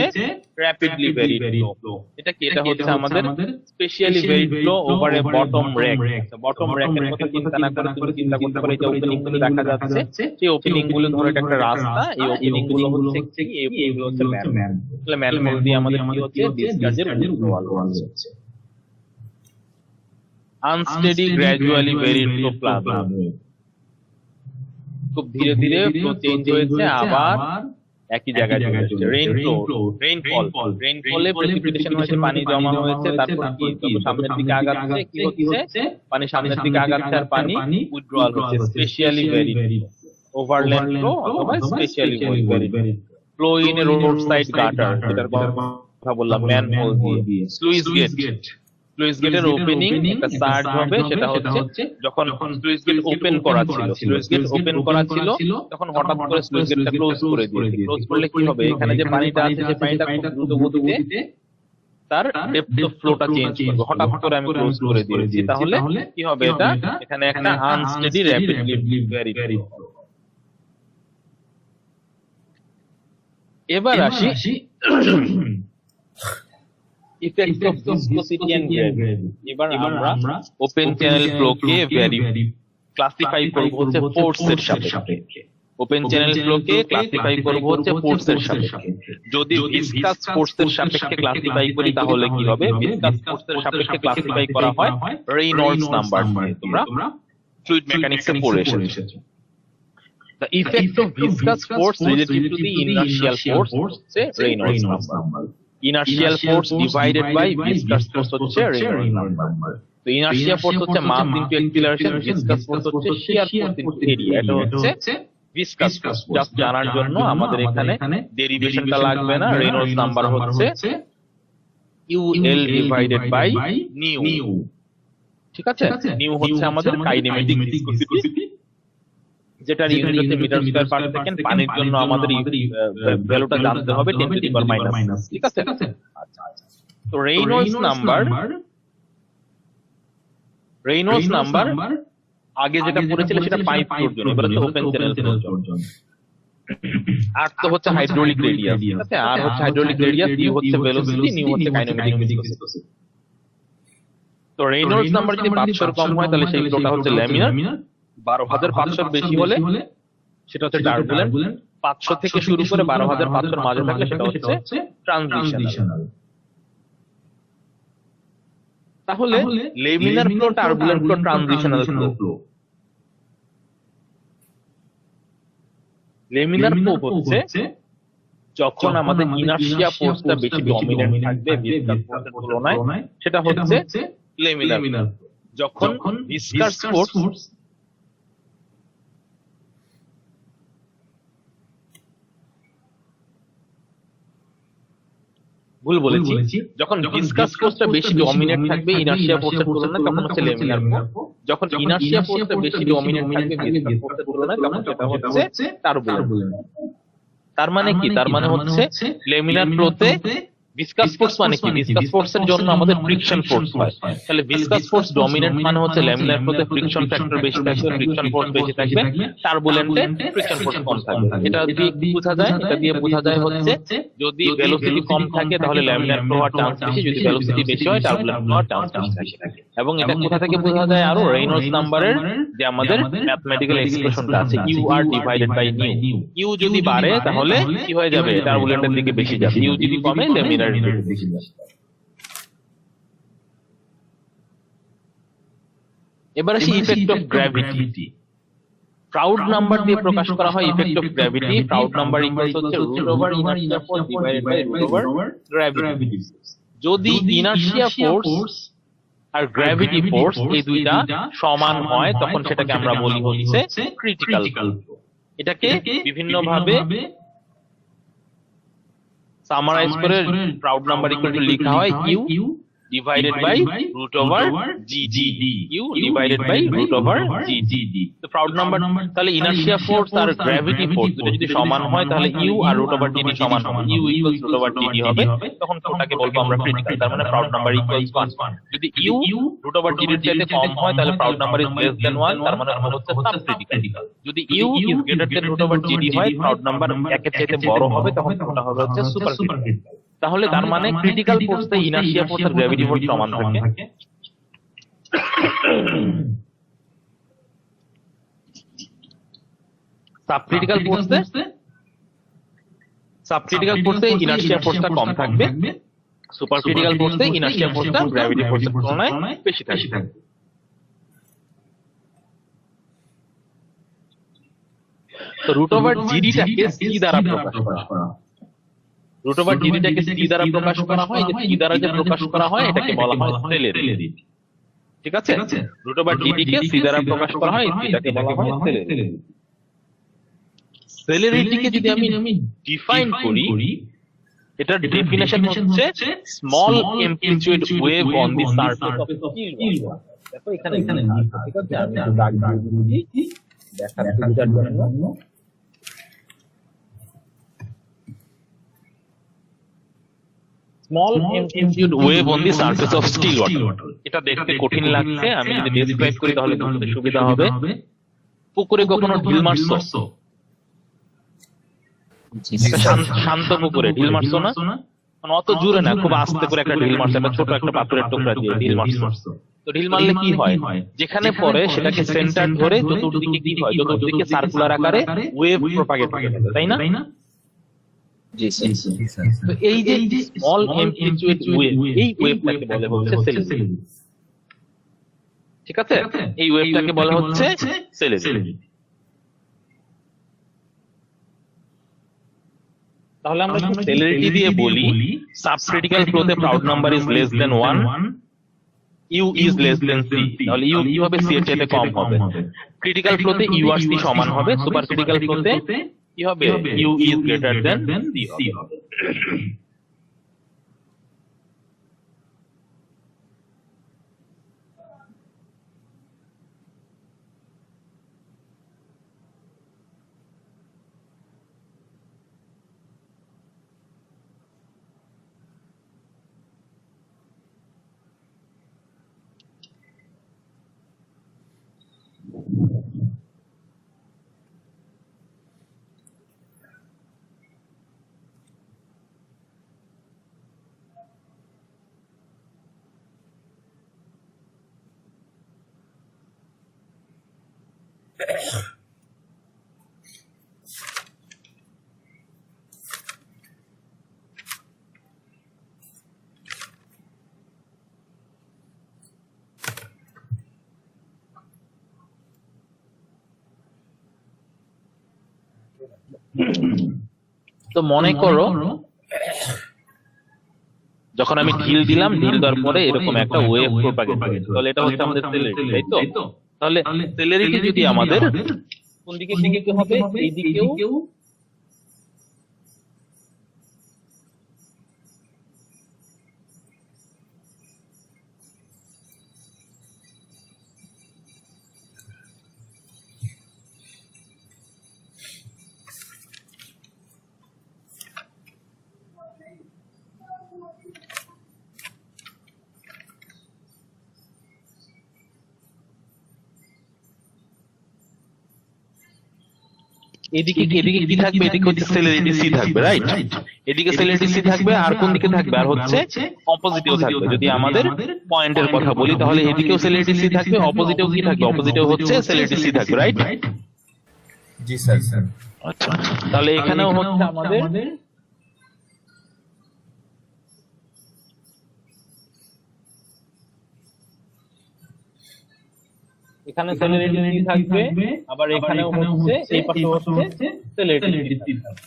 র্যাপিডলি ভ্যারিড ফ্লো। এটা কি, এটা হচ্ছে আমাদের specially varied flow over a bottom rack. Bottom র্যাকের কথা চিন্তা না করে তুমি চিন্তা করতে পারো, এই ওপেনিং গুলো দেখা যাচ্ছে, সেই ওপেনিং গুলো ধরো এটা একটা রাস্তা, এই ওপেনিং গুলো হচ্ছে কি, এই ওপেনিং গুলো হচ্ছে ম্যানহোল। তাহলে ম্যানহোল দিয়ে আমাদের কি হচ্ছে, ডিসচার্জের ওয়াল হচ্ছে। Unsteady gradually varied flow plasma, খুব ধীরে ধীরে ফ্লো চেঞ্জ হয়েছে, আবার একই জায়গায় চলে এসেছে। রেইনফলে প্রেসিপিটেশন হয়েছে, পানি জমা হয়েছে, তারপর কি, যত সামনের দিকে আগাচ্ছে কি হচ্ছে, পানি সামনের দিকে আগাচ্ছে আর পানি উইথড্রয়াল হচ্ছে। স্পেশালি ভ্যারিড ওভারল্যান্ড ফ্লো অথবা specially varied flow in a road side গাটার, যেটার কথা বললাম ম্যানহোল দিয়ে। স্লুইস গেটের ওপেনিং একটা সার্জ হবে, সেটা হচ্ছে যখন স্লুইস গেট ওপেন করা ছিল, তখন হঠাৎ করে স্লুইস গেটটা ক্লোজ করে দিয়েছে। ক্লোজ করলে কি হবে, এখানে যে পানিটা আছে, যে পানিটা খুব দ্রুত গতিতে তার ডেপথ অফ ফ্লোটা চেঞ্জ করবে। হঠাৎ করে আমি ক্লোজ করে দিয়েছি, তাহলে কি হবে, এটা এখানে একটা আনস্টেডি র্যাপিডলি ভ্যারিড। এবার আসি ইফেক্ট অফ ভিসকসিটি এন্ড গ্র্যাভিটি। এবার আমরা ওপেন চ্যানেল ফ্লোকে ক্লাসিফাই করব হচ্ছে ফোর্সের সাপেক্ষে। ওপেন চ্যানেল ফ্লোকে ক্লাসিফাই করব হচ্ছে ফোর্সের সাপেক্ষে। যদি ভিসকাস ফোর্সের সাপেক্ষে ক্লাসিফাই করি, তাহলে কি হবে, ভিসকাস ফোর্সের সাপেক্ষে ক্লাসিফাই করা হয় রেইনল্ডস নাম্বার দিয়ে। তোমরা ফ্লুইড মেকানিক্সে পড়ে এসেছো। The effect of viscous force relative to the inertial force হচ্ছে Reynolds number. Inertial force divided by viscous force হচ্ছে রেইনল্ডস নাম্বার। তো ইনার্শিয়া ফোর্স হচ্ছে mass into acceleration, viscous force হচ্ছে শিয়ার ফোর্স ইনটু এরিয়া। এটা হচ্ছে viscous force. Just জানার জন্য আমাদের এখানে ডেরিভেশনটা লাগবে না, রেইনল্ডস নাম্বার হচ্ছে UL ডিভাইডেড বাই নিউ। ঠিক আছে, নিউ হচ্ছে আমাদের কাইনেমেটিক ভিসকোসিটি, যেটার ইউনিট হচ্ছে মিটার স্কয়ার পার সেকেন্ড। পানির জন্য আমাদের ভ্যালুটা জানতে হবে 10 টু দি পাওয়ার মাইনাস। ঠিক আছে, আচ্ছা। তো রেইনল্ডস নাম্বার আগে যেটা পড়েছিল সেটা পাইপ ফ্লোর জন্য, এবার হচ্ছে ওপেন চ্যানেল ফ্লোর জন্য। আর তো হচ্ছে হাইড্রোলিক রেডিয়াস। ঠিক আছে, আর হচ্ছে হাইড্রোলিক রেডিয়াস, ইউ হচ্ছে ভেলোসিটি, নিউ হচ্ছে কাইনেমেটিক ভিসকোসিটি। তো রেইনল্ডস নাম্বার যদি 500 কম হয় তাহলে সেই ফ্লোটা হচ্ছে ল্যামিনার, 12,500 বেশি হলে সেটা হচ্ছে টার্বুলেন্ট, 500 থেকে শুরু করে 12,500 মাঝে থাকলে সেটা হচ্ছে ট্রানজিশনাল। তাহলে laminar flow, turbulent flow, transitional flow. Laminar flow হচ্ছে যখন আমাদের ইনার্শিয়া ফোর্সটা বেশি ডমিনেন্ট থাকবে ভিসকাস ফোর্সের তুলনায়, সেটা হচ্ছে লেমিনার ফ্লো। যখন ভিসকাস ফোর্স ভুল বলেছি, যখন ভিসকাস ফোর্সটা বেশি ডমিনেট থাকবে ইনার্শিয়া ফোর্সের তুলনায় তখন হচ্ছে লেমিনার ফ্লো। যখন ইনার্শিয়া ফোর্সটা বেশি ডমিনেট থাকবে ভিসকাস ফোর্সের তুলনায় তখন সেটা হচ্ছে টার্বুলেন্ট। তার মানে কি? তার মানে হচ্ছে লেমিনার ফ্লোতে ভিসকাস ফোর্স মানে কি? ভিসকাস ফোর্সের জন্য আমাদের ফ্রিকশন ফোর্স হয়। তাহলে ভিসকাস ফোর্স ডমিনেন্ট মানে হচ্ছে ল্যামিনার ফ্লোতে ফ্রিকশন ফ্যাক্টর বেশি থাকবে, ফ্রিকশন ফোর্স বেশি থাকবে, টার্বুলেন্টে ফ্রিকশন ফোর্স কম থাকবে। এটা দিয়ে কি বোঝা যায়? এটা দিয়ে বোঝা যায় হচ্ছে যদি ভেলোসিটি কম থাকে তাহলে ল্যামিনার ফ্লো হওয়ার চান্স বেশি, যদি ভেলোসিটি বেশি হয় টার্বুলেন্ট ফ্লো হওয়ার চান্স বেশি থাকে। এবং এটা কোথা থেকে বোঝা যায় আরো? রেইনল্ডস নাম্বারের যে আমাদের ম্যাথমেটিক্যাল এক্সপ্রেশনটা আছে, U R divided by nu. U যদি বাড়ে তাহলে কি হয়ে যাবে? টার্বুলেন্টের দিকে বেশি যাবে, ইউ যদি কমে ল্যামিনারের দিকে বেশি যাবে। এবার আসি effect of gravity. Froude number দিয়ে প্রকাশ করা হয় effect of gravity. Froude number equals হচ্ছে root over inertia force divided by root over gravity. যদি ইনার্শিয়া ফোর্স আর গ্র্যাভিটি ফোর্স এই দুইটা সমান হয় তখন সেটাকে আমরা বলি হচ্ছে ক্রিটিক্যাল ফ্লো। এটাকে বিভিন্ন ভাবে সামারাইজ করে প্রাউড নাম্বার ইকুয়াল টু লেখা হয় U divided by root over G. U divided by root over G. D Froude number তাহলে ইনার্শিয়া ফোর্স আর গ্র্যাভিটি ফোর্স দুটো যদি সমান হয় তাহলে ইউ আর রুট ওভার জিডি সমান হবে, U equals root over G D, তখন ওটাকে বলবো আমরা ক্রিটিক্যাল। তার মানে প্রাউড নাম্বার ইকুয়ালস 1। যদি ইউ রুট ওভার জিডির চাইতে কম হয় তাহলে Froude number is less than 1, তার মানে ওটা হচ্ছে সাবক্রিটিক্যাল। যদি U is greater than root over G D, Froude number 1 এর চাইতে বড় হবে, তখন ওটা হবে হচ্ছে সুপারক্রিটিক্যাল। তাহলে তার মানে ক্রিটিক্যাল ফোর্সে ইনার্শিয়া ফোর্স আর গ্র্যাভিটি ফোর্স সমান থাকে। সাবক্রিটিক্যাল ফোর্সে ইনার্শিয়া ফোর্সটা কম থাকবে, সুপারক্রিটিক্যাল ফোর্সে ইনার্শিয়া ফোর্সটা গ্র্যাভিটি ফোর্সের তুলনায় বেশি থাকবে। তো রুট ওভার জিডিটাকে সি দ্বারা প্রকাশ করা হয়। রুট ওভার জিডিটাকে সি দ্বারা প্রকাশ করা হয়। যে সি দ্বারা যে প্রকাশ করা হয় এটাকে বলা হয় সেলেরিটি। ঠিক আছে, রুট ওভার জিডিকে সি দ্বারা প্রকাশ করা হয়, এটাকে বলা হয় সেলেরিটি। সেলেরিটিকে যদি আমি ডিফাইন করি, এটার ডেফিনিশন হচ্ছে small amplitude wave on the surface of still water. দেখো এখানে ঠিক আছে, আমি একটু দাগ দিয়ে দিচ্ছি দেখার সুবিধার জন্য। Small amplitude wave on the surface of still water. এটা দেখতে কঠিন লাগছে, আমি যদি ডেসক্রাইব করি তাহলে বুঝতে সুবিধা হবে। পুকুরে কখনো ঢিল মারছো? শান্ত পুকুরে ঢিল মারছো না? অত জোরে না, খুব আস্তে করে একটা ঢিল মারছো, একটা ছোট একটা পাথরের টুকরা দিয়ে ঢিল মারছো। তো ঢিল মারলে কি হয়? যেখানে পড়ে সেটাকে সেন্টার ধরে চতুর্দিকে কি হয়? চতুর্দিকে সার্কুলার আকারে ওয়েভ প্রপাগেট হয়, তাই না? জি স্যার। তো এই যে স্মল অ্যামপ্লিটিউড ওয়েভ, এই ওয়েভটাকে বলে হচ্ছে সেলেরিটি। ঠিক আছে, এই ওয়েভটাকে বলা হচ্ছে সেলেরিটি। তাহলে আমরা সেলেরিটি দিয়ে বলি সাবক্রিটিক্যাল ফ্লোতে Froude number is less than 1, u is less than c. তাহলে ইউ কি হবে? সি এর চাইতে কম হবে। ক্রিটিক্যাল ফ্লোতে ইউ আর সি সমান হবে, সুপার ক্রিটিক্যাল ফ্লোতে কি হবে? U is greater than c হবে। তো মনে করো যখন আমি ঢিল দিলাম, ঢিল দেওয়ার পরে এরকম একটা ওয়েভ প্রপাগেট হলো, তাহলে এটা হচ্ছে আমাদের সেলারিটি, তাই তো? তাহলে সেলারিটি যদি আমাদের কোন দিকে দিকে হবে, এই দিকেও এদিকে এদিকে কি থাকবে, এদিকে হচ্ছে সেলারিটি সি থাকবে, রাইট? এদিকে সেলারিটি সি থাকবে, আর কোন দিকে থাকবে, আর হচ্ছে অপোজিটেও থাকবে। যদি আমাদের পয়েন্টের কথা বলি তাহলে এদিকেও সেলারিটি সি থাকবে, অপোজিটেও কি থাকবে, অপোজিটেও হচ্ছে সেলারিটি সি থাকবে, রাইট? জি স্যার স্যার আচ্ছা, তাহলে এখানেও হচ্ছে আমাদের এখানে সেলারিটি সি থাকবে, আবার এখানেও হচ্ছে এই পাশে হচ্ছে সেলারিটি সি থাকবে।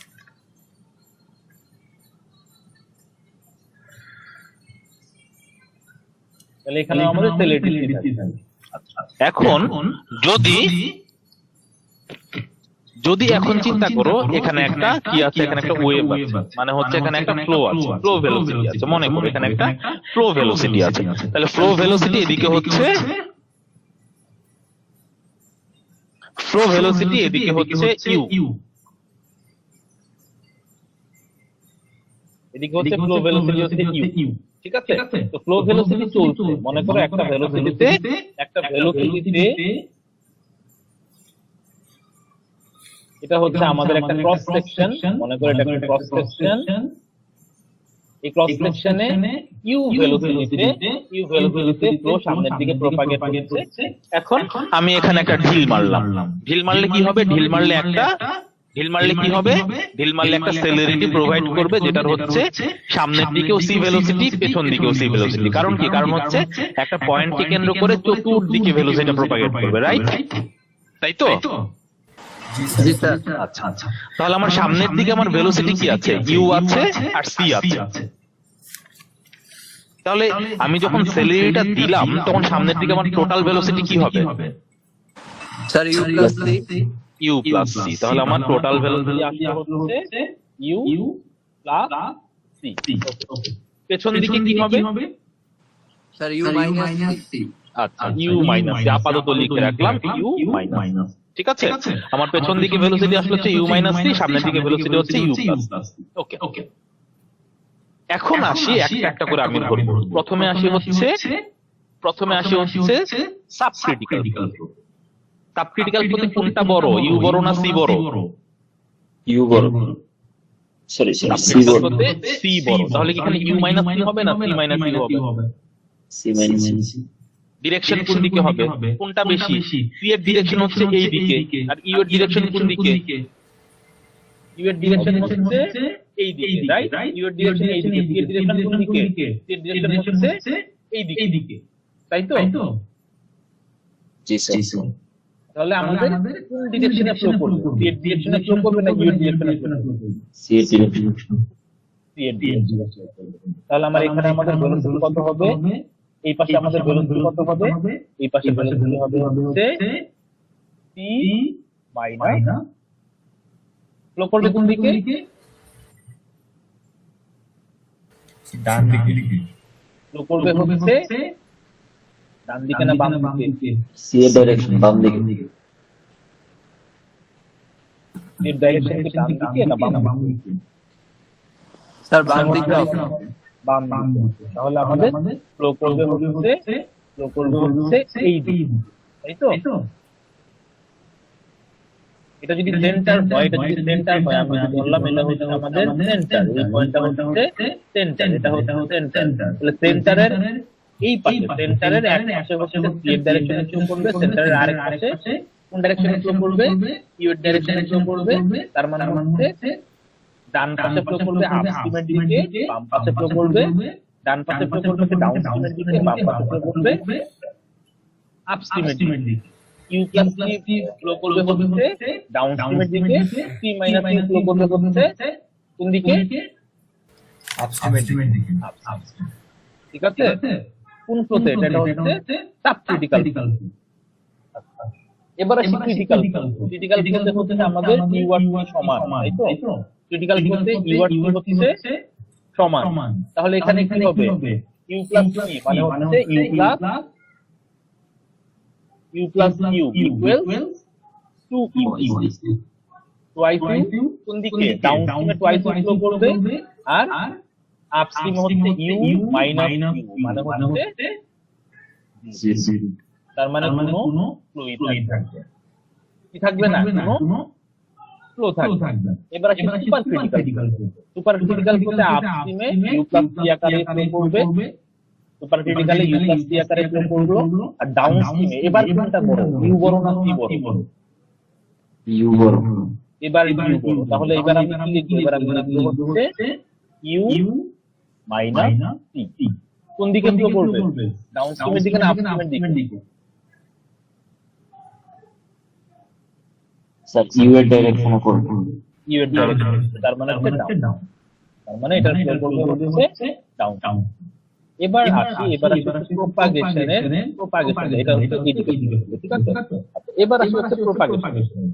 তাহলে এখানে আমাদের সেলারিটি সি থাকবে। এখন যদি এখন চিন্তা করো এখানে একটা কি আছে, এখানে একটা ওয়েভ আছে, মানে হচ্ছে এখানে একটা ফ্লো আছে, ফ্লো ভেলোসিটি আছে। মনে করো এখানে একটা ফ্লো ভেলোসিটি আছে, তাহলে ফ্লো ভেলোসিটি এদিকে হচ্ছে ফ্লো ভেলোসিটি, এদিকে হচ্ছে ইউ, এদিকে হচ্ছে ফ্লো ভেলোসিটি হচ্ছে ইউ, ঠিক আছে? তো ফ্লো ভেলোসিটি চলছে, মনে করো একটা ভেলোসিটিতে এটা হচ্ছে আমাদের একটা ক্রস সেকশন, মনে করো এটা একটা ক্রস সেকশন। এই ক্রস সেকশনে ইউ ভেলোসিটিতে ফ্লো সামনের দিকে প্রপাগেট হচ্ছে। এখন আমি এখানে একটা ঢিল মারলাম, ঢিল মারলে কি হবে, ঢিল মারলে একটা সেলারিটি প্রোভাইড করবে, যেটার হচ্ছে সামনের দিকেও সি ভেলোসিটি, পেছন দিকেও সি ভেলোসিটি। কারণ কি, কারণ হচ্ছে একটা পয়েন্টকে কেন্দ্র করে চতুর্দিকে ভেলোসিটি প্রপাগেট করবে, রাইট? তাই তো? জি স্যার আচ্ছা, তাহলে আমার সামনের দিকে আমার ভেলোসিটি কি আছে, ইউ আছে আর সি আছে। তাহলে আমি যখন সেলারিটা দিলাম তখন সামনের দিকে আমার টোটাল ভেলোসিটি কি হবে? Sir U plus C. তাহলে আমার টোটাল ভেলোসিটি আসছে হচ্ছে ইউ প্লাস সি। পেছন দিকে কি হবে? Sir U minus C. আচ্ছা, ইউ মাইনাস সি আপাতত লিখে রাখলাম, ইউ মাইনাস। ঠিক আছে, আমার পেছন দিকে ভেলোসিটি আসলে হচ্ছে ইউ মাইনাস সি, সামনের দিকে ভেলোসিটি হচ্ছে ইউ প্লাস। ওকে, এখন আসি একটা করে আমি ধরবো। প্রথমে আসি হচ্ছে সাবক্রিটিক্যাল ফ্লো। সাবক্রিটিক্যাল ফ্লোতে কোনটা বড়, ইউ বড় না সি বড়? ইউ বড়, সরি সি বড়, সি বড়। তাহলে কি এখানে ইউ মাইনাস সি হবে না সি মাইনাস ইউ হবে? C minus C. ডিরেকশন কোন দিকে হবে, কোনটা বেশি? সি এর ডিরেকশন হচ্ছে এই দিকে, আর ইউ এর ডিরেকশন কোন দিকে? ইউ এর ডিরেকশন হচ্ছে এই দিকে, রাইট? ইউ এর ডিরেকশন এই দিকে, সি এর ডিরেকশন কোন দিকে? সি এর ডিরেকশন হচ্ছে এই দিকে, তাই তো? জি স্যার। তাহলে আমাদের কোন ডিরেকশনে ফ্লো করবে, সি এর ডিরেকশনে ফ্লো করবে না ইউ এর ডিরেকশনে ফ্লো করবে? সি এর ডিরেকশন। তাহলে আমার এখানে আমাদের ভেলোসিটি কত হবে, এই পাশে আমাদের ভেলোসিটি কত হবে, এই পাশে ভেলোসিটি হবে হচ্ছে সি মাইনাস ফ্লো করবে কোন দিকে? ডান দিকে ফ্লো করবে হচ্ছে ডান দিকে না বাম দিকে? সি এর ডাইরেকশন বাম দিকে। এর ডাইরেকশন কি ডান দিকে না বাম দিকে? স্যার বাম দিকে। বাম দিকে। তাহলে আমাদের ফ্লো করবে হচ্ছে এই দিকে, তাই তো? এটা যদি সেন্টার হয়, আমি যদি বললাম এটা হচ্ছে আমাদের সেন্টার, এই পয়েন্টটা হচ্ছে সেন্টার, এটা হচ্ছে সেন্টার। তাহলে সেন্টারের এই পাশে, সেন্টারের এক পাশে হচ্ছে সি এর ডাইরেকশনে ফ্লো করবে, সেন্টারের আরেক পাশে কোন ডাইরেকশনে ফ্লো করবে, ইউ এর ডাইরেকশনে ফ্লো করবে। তার মানে হচ্ছে ডান পাশে ফ্লো করবে আপস্ট্রিমের দিকে, বাম পাশে ফ্লো করবে, ডান পাশে ফ্লো করবে ডাউনস্ট্রিমের দিকে, বাম পাশে ফ্লো করবে আপস্ট্রিমের দিকে। ইউ প্লাস টি ফ্লো করবে হচ্ছে ডাউনস্ট্রিমের দিকে, সি মাইনাস টি ফ্লো করবে হচ্ছে কোন দিকে? আপস্ট্রিমের দিকে। ঠিক আছে, কোন ফ্লোতে? এটা হচ্ছে সাব ক্রিটিক্যাল। এবার আসি ক্রিটিক্যাল। ক্রিটিক্যাল ফ্লোতে হচ্ছে আমাদের ইউ আর টি সমান, তাই তো? ক্রিটিক্যাল ফ্লোতে ইউ আর টি হচ্ছে সমান। তাহলে এখানে কি হবে? ইউ প্লাস টি মানে হচ্ছে U plus U equals two U, twice U কোন দিকে? ডাউনস্ট্রিমে টুয়াইস ইউ ফ্লো করবে, আর আপস্ট্রিম হচ্ছে ইউ মাইনাস ইউ মানে হচ্ছে zero, তার মানে কোনো ফ্লোই থাকবে, কি থাকবে না? কোনো ফ্লো থাকবে। এবার আসি সুপার ক্রিটিক্যাল। সুপার ক্রিটিক্যাল ফ্লোতে আপস্ট্রিমে ইউ প্লাস টি আকারে ফ্লো করবে, সুপার ক্রিটিক্যালে ইউ প্লাস টি আকারে ফ্লো করলো, আর ডাউনস্ট্রিমে এবার কোনটা বড়? ইউ বড় না টি বড়? u বড়, এবার ইউ বড়। তাহলে এবার আমি কি লিখবো? এবার আমি লিখবো হচ্ছে ইউ মাইনাস টি। কোন দিকে ফ্লো করবে? ডাউনস্ট্রিমের দিকে না আপস্ট্রিমের দিকে? স্যার u এর ডাইরেকশনে করব, ইউ এর ডাইরেকশন, তার মানে হচ্ছে ডাউন। তার মানে এটা ফ্লো করবে হচ্ছে ডাউন। এবার আসি প্রপাগেশন। এটা হচ্ছে এইদিকে, ঠিক আছে? এবার আসি হচ্ছে প্রপাগেশন।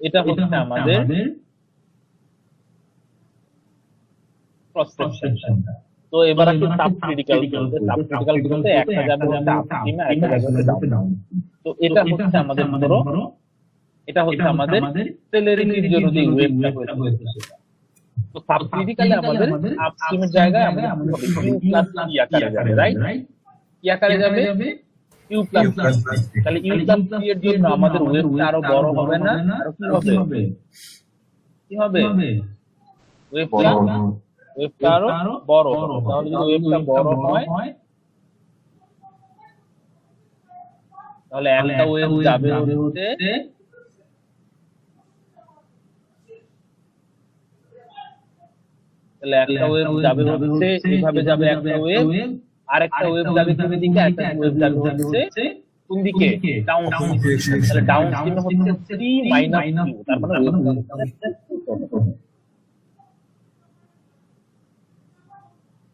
এটা হচ্ছে আমাদের ক্রস সেকশন। তো এবার আসি সাব ক্রিটিক্যাল। সাব ক্রিটিক্যাল বলতে একটা যাবে হচ্ছে আপস্ট্রিমে, একটা যাবে হচ্ছে ডাউন। তো এটা হচ্ছে আমাদের ধরো, এটা হচ্ছে আমাদের সেলেরিটির জন্য যে ওয়েভটা হয়েছে সেটা। তো সাব ক্রিটিক্যালে আমাদের আপস্ট্রিমের জায়গায় আমাদের ইউ প্লাস টি আকারে যাবে, রাইট? কি আকারে যাবে? ইউ প্লাস টি। তাহলে ইউ প্লাস টি এর জন্য আমাদের ওয়েভটা আরো বড় হবে না? আর কি হবে? কি হবে? ওয়েভটা আরো বড় হবে। তাহলে যদি ওয়েভটা বড় হয় তাহলে একটা ওয়েভ যাবে হচ্ছে এইভাবে যাবে একটা ওয়েভ, আর একটা ওয়েভ যাবে কোন দিকে? একটা ওয়েভ যাবে হচ্ছে কোন দিকে? ডাউনস্ট্রিম। তাহলে ডাউনস্ট্রিমে হচ্ছে সি মাইনাস ইউ, তার মানে ওয়েভটা হচ্ছে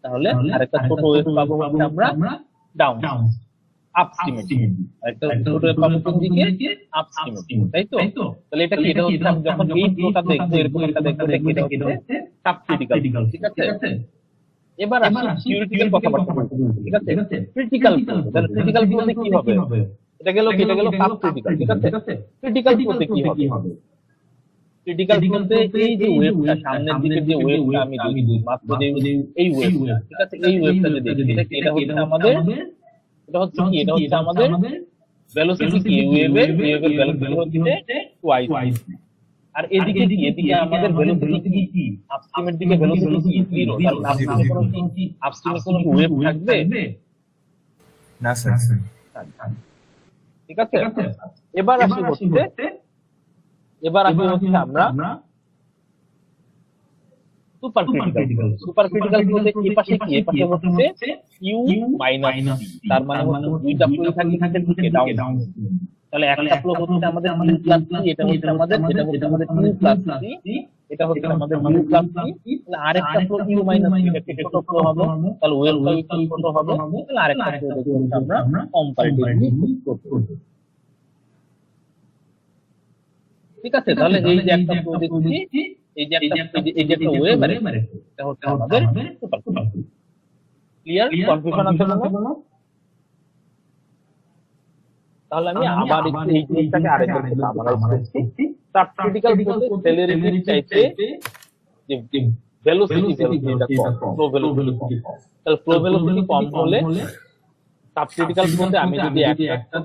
তাহলে আরেকটা ছোট ওয়েভ পাবো হচ্ছে আমরা ডাউন আপস্ট্রিমে, একটা ছোট ওয়েভ পাবো কোন দিকে? আপস্ট্রিমে, তাই তো? তাহলে এটা কি? এটা হচ্ছে আমি যখন এই ফ্লোটা দেখবো, এরকম একটা দেখবো, এটা হচ্ছে সাব ক্রিটিক্যাল, ঠিক আছে? এবার আসি থিওরিটিক্যাল কথাবার্তা বলতে, ঠিক আছে? Critical flow. তাহলে ক্রিটিক্যাল ফ্লোতে কি হবে? এটা গেল সাব ক্রিটিক্যাল, ঠিক আছে? ক্রিটিক্যাল ফ্লোতে কি হবে? ক্রিটিক্যাল ফ্লোতে এই যে ওয়েভটা, সামনের দিকে যে ওয়েভটা আমি দেখি, মাত্র যে এই ওয়েভটা, ঠিক আছে? এই ওয়েভটা যে দেখি, এটা হচ্ছে আমাদের, এটা হচ্ছে কি? এটা হচ্ছে আমাদের ভেলোসিটি কি? ওয়েভের ভেলোসিটি হচ্ছে টুয়াইস। আর এদিকে কি? এদিকে আমাদের ভেলোসিটি কি? আপস্ট্রিমের দিকে ভেলোসিটি কি? 0। তাহলে আপস্ট্রিমে কোনো ওয়েভ থাকবে না স্যার। ঠিক আছে? এবার আসি হচ্ছে আমরা সুপার ক্রিটিক্যাল। সুপার ক্রিটিক্যাল বলতে এই পাশে কি? এই পাশে হচ্ছে ইউ মাইনাস টি, তার মানে হচ্ছে দুইটা ফ্লো থাকে দিকে ডাউন। তাহলে একটা ফ্লো হচ্ছে আমাদের ইউ প্লাস টি, এটা হচ্ছে আমাদের ইউ প্লাস টি, এটা হচ্ছে আমাদের ইউ প্লাস টি। তাহলে আরেকটা ফ্লো ইউ মাইনাস টি, এটা ছোট ফ্লো হবে, তাহলে ওয়েভটা ছোট হবে। তাহলে আরেকটা ফ্লো দেখতে আমরা কম্পারেটিভলি করব, ঠিক আছে? তাহলে এই যে একটা ফ্লো দেখছি, এই যে একটা ওয়েভ, এটা হচ্ছে আমাদের সুপার ক্লিয়ার। কনফিউশন আছে কোনো? তাহলে আমি আবার একটু এই জিনিসটাকে আরেকবার সামারাইজ করছি। সাব ক্রিটিক্যাল ফ্লোতে সেলেরিটির চাইতে যে ভেলোসিটি, এটা কম, ফ্লো ভেলোসিটি কম। তাহলে ফ্লো ভেলোসিটি কম হলে সাবক্রিটিক্যাল ফ্লোতে আমি যদি একটা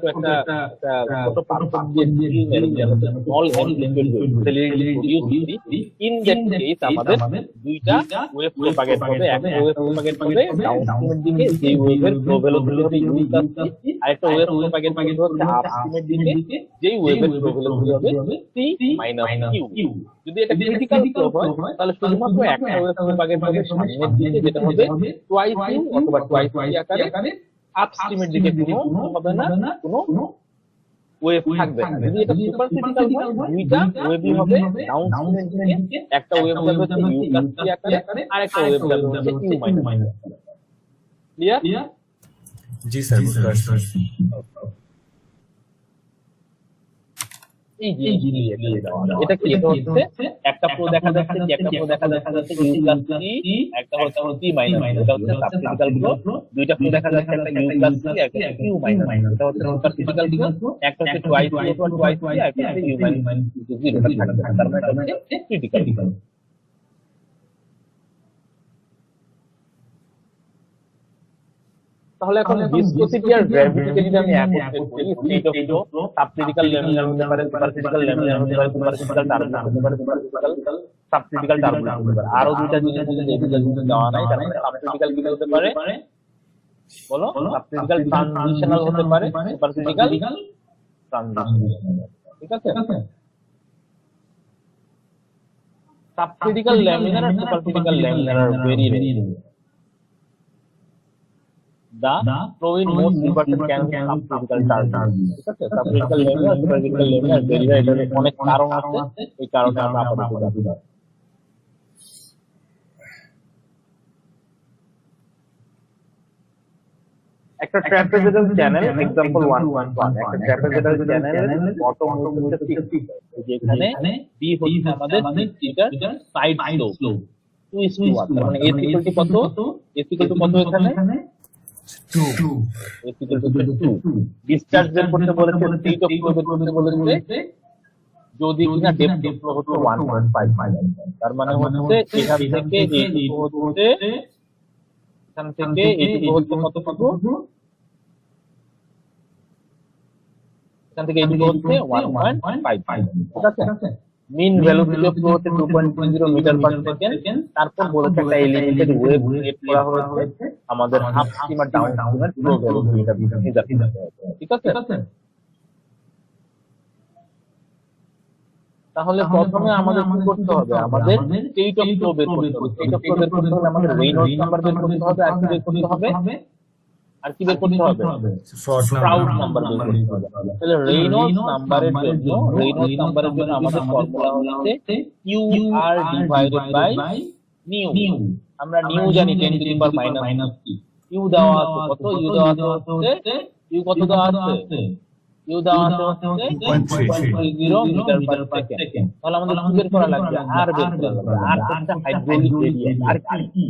ছোট পার্থক্য দিয়ে মেরে যেন স্মল এমপ্লিটিউড সেলিব্রিটি প্রডিউস করি, ইন দ্যাট কেস আমাদের দুইটা ওয়েভ প্রপাগেট হবে। একটা ওয়েভ প্রপাগেট হবে ডাউনস্ট্রিমের দিকে, যে ওয়েভের ফ্লো ভেলোসিটি হবে ইউ প্লাস সি, আরেকটা ওয়েভ প্রপাগেট হবে আপস্ট্রিমের দিকে, যেই ওয়েভের ফ্লো ভেলোসিটি হবে সি মাইনাস কিউ। যদি এটা ক্রিটিক্যাল ফ্লো হয় তাহলে শুধুমাত্র একটা ওয়েভ প্রপাগেট হবে সামনের দিকে, যেটা হবে টুয়াইস ইউ অথবা টুয়াইস সি আকারে, আপস্ট্রিমের দিকে কোনো হবে না, কোনো ওয়েভ থাকবে না। যদি এটা সুপার ক্রিটিক্যাল হয় দুইটা ওয়েভই হবে ডাউনস্ট্রিমের দিকে, একটা ওয়েভ যাবে হচ্ছে ইউ প্লাস সি আকারে আর একটা ওয়েভ যাবে হচ্ছে ইউ মাইনাস। ক্লিয়ার? জি স্যার, বুঝতে পারছি। এই জিনিস এটা কি, এটা হচ্ছে একটা প্রো দেখা যাচ্ছে কি, একটা প্রো দেখা যাচ্ছে ইউ প্লাস সি, একটা হচ্ছে সি মাইনাস, এটা হচ্ছে সাবক্রিটিক্যাল ফ্লো। দুইটা প্রো দেখা যাচ্ছে, একটা ইউ প্লাস সি একটা ইউ মাইনাস, এটা হচ্ছে সুপারক্রিটিক্যাল ফ্লো। একটা হচ্ছে টুয়াইস ইউ অথবা টুয়াইস সি, একটা হচ্ছে ইউ মাইনাস 0 থাকবে, তার মানে এটা হচ্ছে ক্রিটিক্যাল। তাহলে এখন ভিসকোসিটি আর গ্র্যাভিটিকে যদি আমি একত্রে করি, state of flow subcritical laminar হতে পারে, সুপারক্রিটিক্যাল ল্যামিনার হতে পারে, সুপারক্রিটিক্যাল টার্বুলেন্ট হতে পারে, সুপারক্রিটিক্যাল সাবক্রিটিক্যাল টার্বুলেন্ট হতে পারে। আরো দুইটা জিনিস যদি এভিডেন্স দেওয়া নাই, তার মানে সাবক্রিটিক্যাল কি হতে পারে বলো? সাবক্রিটিক্যাল ট্রানজিশনাল হতে পারে, সুপারক্রিটিক্যাল ট্রানজিশনাল। ঠিক আছে? সাবক্রিটিক্যাল ল্যামিনার আর supercritical laminar are very rare. The flow in most reverted can subcritical turbulence. ঠিক আছে? Subcritical laminar, supercritical laminar very rare, এটার অনেক কারণ আছে, এই কারণে আমরা আপাতত জানি। একটা ট্রাপেজয়েডাল চ্যানেল এক্সাম্পল 1.1, একটা ট্রাপেজয়েডাল চ্যানেলের বটম হচ্ছে 6, যেখানে বি হচ্ছে আমাদের থিটার সাইড স্লোপ 2:1, মানে a ইকুয়াল টু কত? a ইকুয়াল টু কত এখানে? 2। a equal two 2। ডিসচার্জ বের করতে বলেছে, স্পিড অফ ফ্লো বের করতে বলেছে, যদি কিনা ডেপথ অফ ফ্লো হচ্ছে 1.5 মাইল। তার মানে হচ্ছে এখান থেকে এইটুকু হচ্ছে, এখান থেকে এইটুকু হচ্ছে কতটুকু? এখান থেকে এইটুকু হচ্ছে 1.5। ঠিক আছে? মিন ভেলোসিটি অফ ফ্লো হচ্ছে 2.20 মিটার পার সেকেন্ড। তারপর বলেছে একটা এলিমেন্টেড ওয়েভ ক্রিয়েট করা হয়েছে, আমাদের আপস্ট্রিম আর ডাউনস্ট্রিমের ফ্লো ভেলোসিটিটা মেজার করতে হবে। ঠিক আছে? তাহলে প্রথমে আমাদের কি করতে হবে? আমাদের স্টেট অফ ফ্লো বের করতে হবে। স্টেট অফ ফ্লো বের করতে হলে আমাদের রেনল্ডস নাম্বার বের করতে হবে, আর কি বের করতে হবে? আর কি বের করতে হবে? স্প্রাউট নাম্বার বের করতে হবে। তাহলে রেনল্ডস নাম্বারের জন্য আমাদের ফর্মুলা হচ্ছে Q R divided by nu. আমরা নিউ জানি 10 to the power minus 3। U দেওয়া আছে কত? ইউ দেওয়া আছে ইউ কত দেওয়া আছে? ইউ দেওয়া আছে 2.30 মিটার পার সেকেন্ড। তাহলে আমাদের কি বের করা লাগবে? আর বের করা লাগবে। আর হচ্ছে হাইড্রোলিক রেডিয়াস। আর কি?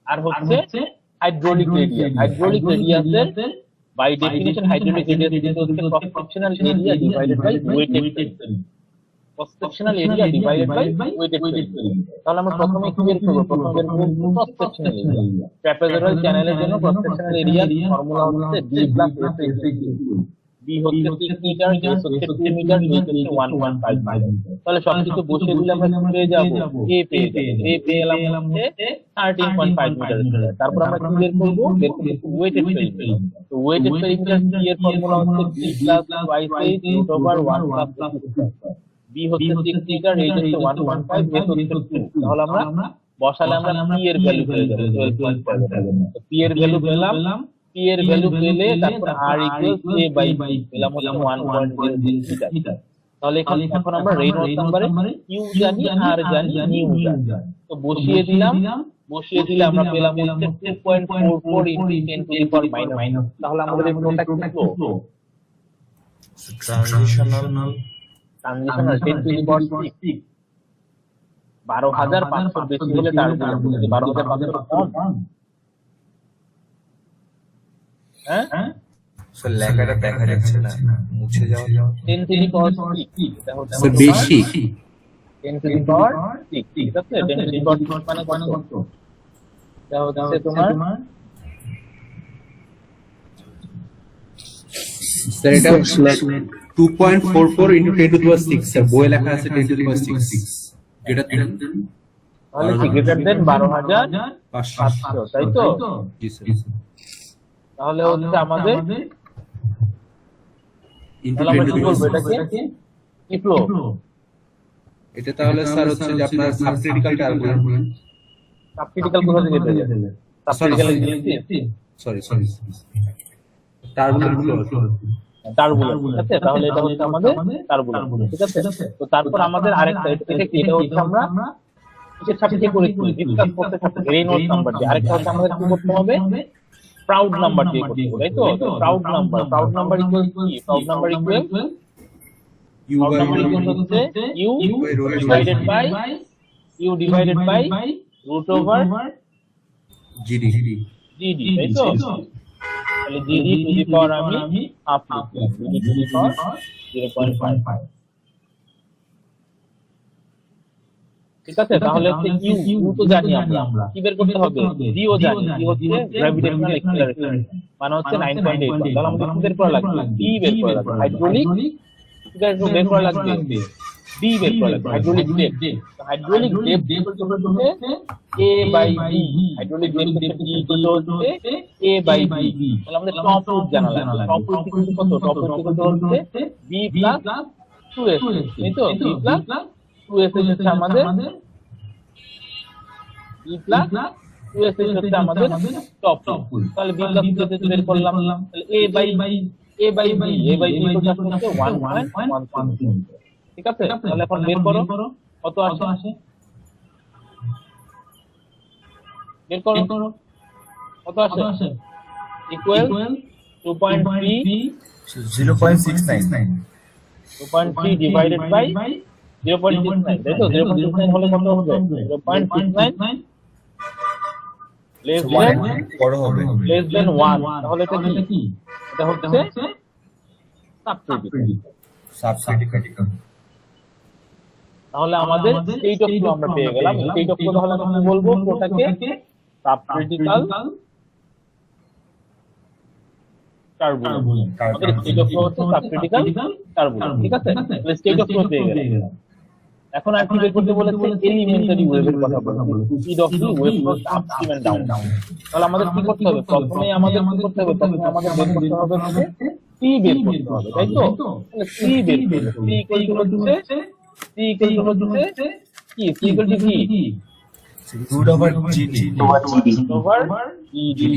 আর হচ্ছে হাইড্রোলিক রেডিয়াস। হাইড্রোলিক রেডিয়াসের বাই ডেফিনিশন হাইড্রোলিক রেডিয়াস হচ্ছে cross sectional area divided by wetted territory. Cross sectional area divided by wetted territory. তাহলে আমরা প্রথমে কি বের করব? প্রথমে বের করব ক্রস সেকশনাল এরিয়া। ট্রাপেজয়েডাল চ্যানেলের জন্য ক্রস সেকশনাল এরিয়ার ফর্মুলা হচ্ছে d + s b হচ্ছে 6 মিটার, s হচ্ছে 2 মিটার, h হচ্ছে 1.5 মিটার। তাহলে সবকিছু বসিয়ে দিলে আমরা কি পেয়ে যাব? a পেয়ে যাব। a পেয়ে গেলাম হচ্ছে 13.5 মিটার। তারপর আমরা কি বের করব? Wetted perimeter. তো ওয়েটেড পেরিমিটার কি এর ফর্মুলা হচ্ছে b + twice h √1 + b হচ্ছে 6 মিটার, h হচ্ছে 1.5, s হচ্ছে 2। তাহলে আমরা বসালে আমরা p এর ভ্যালু পেয়ে যাব 12.7। তো p এর ভ্যালু পেলাম, p এর ভ্যালু পেলে তারপর r = a বাই b পেলাম হচ্ছে 1.06 মিটার। তাহলে এখন আমরা রেনল্ডস নাম্বারে q জানি, r জানি, নিউ জানি। তো বসিয়ে দিলে আমরা পেলাম হচ্ছে 2.44 × 10 টু দি পাওয়ার মাইনাস। তাহলে আমাদের এই ফ্লোটা কি ফ্লো? ট্রানজিশনাল 10 টু দি পাওয়ার 6। 12,500 বেশি হলে টার্বুলেন্ট, 12,500 কম। হ্যাঁ স্যার লেখাটা দেখা যাচ্ছে না, মুছে যাও। 10 টু দি পাওয়ার 6 এটা হচ্ছে স্যার বেশি 10 টু দি পাওয়ার 6। ঠিক আছে? 10 টু দি পাওয়ার 6 মানে কত? এটা হচ্ছে তোমার স্যার এটা 2.44 into 10 to the power 6 sir বইয়ে লেখা আছে 10 to the power 6 যেটা তাহলে কি গ্রেটার দেন 12,500, তাই তো? জি স্যার তাহলে হচ্ছে আমাদের into তাহলে আমরা 10 to কি the বলবো power 6 এটাকে কি ফ্লো? এটা তাহলে স্যার হচ্ছে যে আপনার সাবক্রিটিক্যাল টার্বুলেন্ট সাবক্রিটিক্যাল কোথা থেকে পেয়ে যাবে? Subcritical engineering sorry turbulent flow turbulent, ঠিক আছে? তাহলে এটা হচ্ছে আমাদের টার্বুলেন্ট, ঠিক আছে? তো তারপর আমাদের আরেকটা এটা কি, এটা হচ্ছে আমরা কিসের সাপেক্ষে করেছি? ডিসকাস করতে করতে রেনল্ডস নাম্বার দিয়ে। আরেকটা হচ্ছে আমাদের কি করতে হবে? প্রাউড নাম্বার দিয়ে করতে হবে, তাই তো? প্রাউড নাম্বার ইকুয়াল কি? Proud number equal u proud by number equal হচ্ছে you divided by root over gd GD, তাই তো? তাহলে জিডি টু দি পাওয়ার আমি হাফ লিখলাম, জিডি টু দি পাওয়ার 0.5, ঠিক আছে? তাহলে হচ্ছে ইউ তো জানি আমরা, কি বের করতে হবে? জি ও জানি, জি হচ্ছে গ্র্যাভিটেশনাল অ্যাক্সিলারেশন, মানে হচ্ছে 9.81। তাহলে আমাদের কি বের করা লাগবে? বি বের করা লাগবে। হাইড্রোলিক ঠিক আছে বের করা লাগবে, বি বের করা লাগবে। হাইড্রোলিক ডেপথ, হাইড্রোলিক ডেপথ হচ্ছে a by B. Hydraulic depth হচ্ছে a বাই বি। তাহলে আমাদের টপ রুট জানা লাগবে। টপ রুট ইকুয়াল কত? টপ রুট ইকুয়াল হচ্ছে b প্লাস 2s, এই তো? b প্লাস 2s হচ্ছে আমাদের b প্লাস 2s হচ্ছে আমাদের টপ রুট। তাহলে b প্লাস 2s বের করলাম। তাহলে a বাই b হচ্ছে 1.13, ঠিক আছে? তাহলে এখন বের করো কত আসে, বের করো কত আসে? ইকুয়াল 2.3 0.69 ডিভাইডেড বাই 0.69, তাই তো? 0.69 হলে কত হবে? 0.69 লেস দেন বড় হবে 1। তাহলে এটা কি? এটা হচ্ছে সাবক্রিটিক্যাল। সাবক্রিটিক্যাল তাহলে আমাদের স্টেট অফ ফ্লো আমরা পেয়ে গেলাম। স্টেট অফ ফ্লো তাহলে আমরা কি বলবো? ফ্লোটাকে সাবক্রিটিক্যাল টার্বুলেন্ট। আমাদের স্টেট অফ ফ্লো হচ্ছে সাবক্রিটিক্যাল টার্বুলেন্ট, ঠিক আছে? তাহলে স্টেট অফ ফ্লো পেয়ে গেলাম। এখন আর কি বের করতে বলেছে? এলিমেন্টারি ওয়েভের কথা বলেছে, speed of the wave flow upstream and down. তাহলে আমাদের কি করতে হবে? প্রথমে আমাদের বের করতে হবে হচ্ছে সি বের করতে হবে, তাই তো? তাহলে সি বের করতে হবে। সি ইকুয়াল টু হচ্ছে কি? সি ইকুয়াল টু কি? root over gd over E.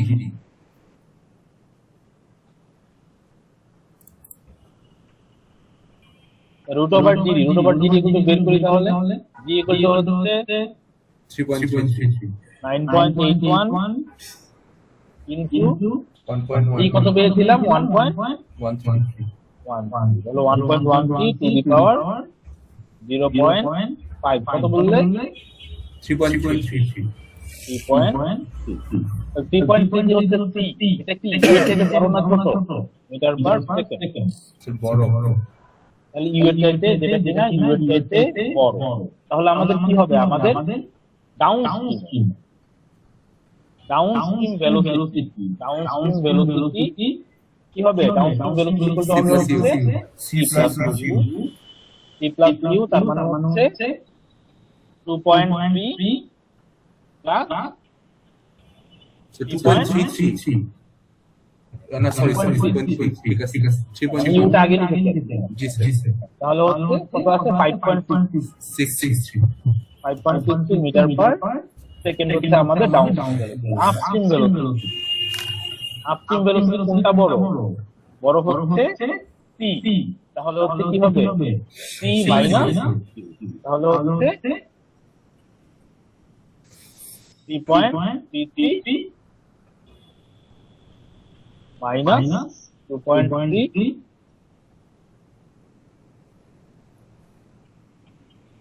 Root over G কিন্তু বের করি। তাহলে জি ইকুয়াল টু হচ্ছে 3.33 9.81 ইনটু 1.1 জি কত পেয়েছিলাম? 1.13। 1.13 তাহলে 1.13 টু দি পাওয়ার 0.5 কত বললে? 3.33 3.3 হচ্ছে সি। এটা কি ইউ এর থেকে বড় না ছোট? Metre per second. বড় তাহলে ইউ এর চাইতে যেটা কিনা ইউ এর চাইতে বড়। তাহলে আমাদের কি হবে? আমাদের ডাউন স্ট্রিম ভেলোসিটি কি হবে? Down stream velocity equal to হবে হচ্ছে c plus u c plus U, তার মানে হচ্ছে 2.3 প্লাস 2.33 না সরি 2.33 ঠিক আছে 3.33 ইউটা আগে লিখেছি। জি স্যার তাহলে হচ্ছে কত আছে? 5.63 663 মিটার পার সেকেন্ড হচ্ছে আমাদের down upstream velocity. Upstream velocity কোনটা বড়? বড় হচ্ছে সি। তাহলে হচ্ছে কি হবে? সি মাইনাস, তাহলে হচ্ছে 3.33 মাইনাস 2.3,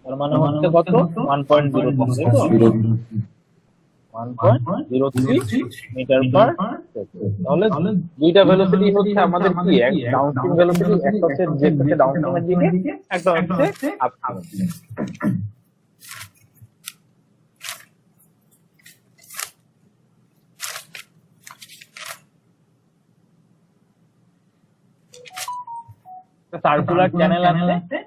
তার মানে হচ্ছে কত? 1.03, 1.03 মিটার পার সেকেন্ড। তাহলে দুইটা ভেলোসিটি হচ্ছে আমাদের কি? এক ডাউনস্ট্রিম ভেলোসিটি, একটা হচ্ছে জেট হচ্ছে ডাউনস্ট্রিমের দিকে, একটা হচ্ছে আপস্ট্রিম। সার্কুলার চ্যানেল আছে,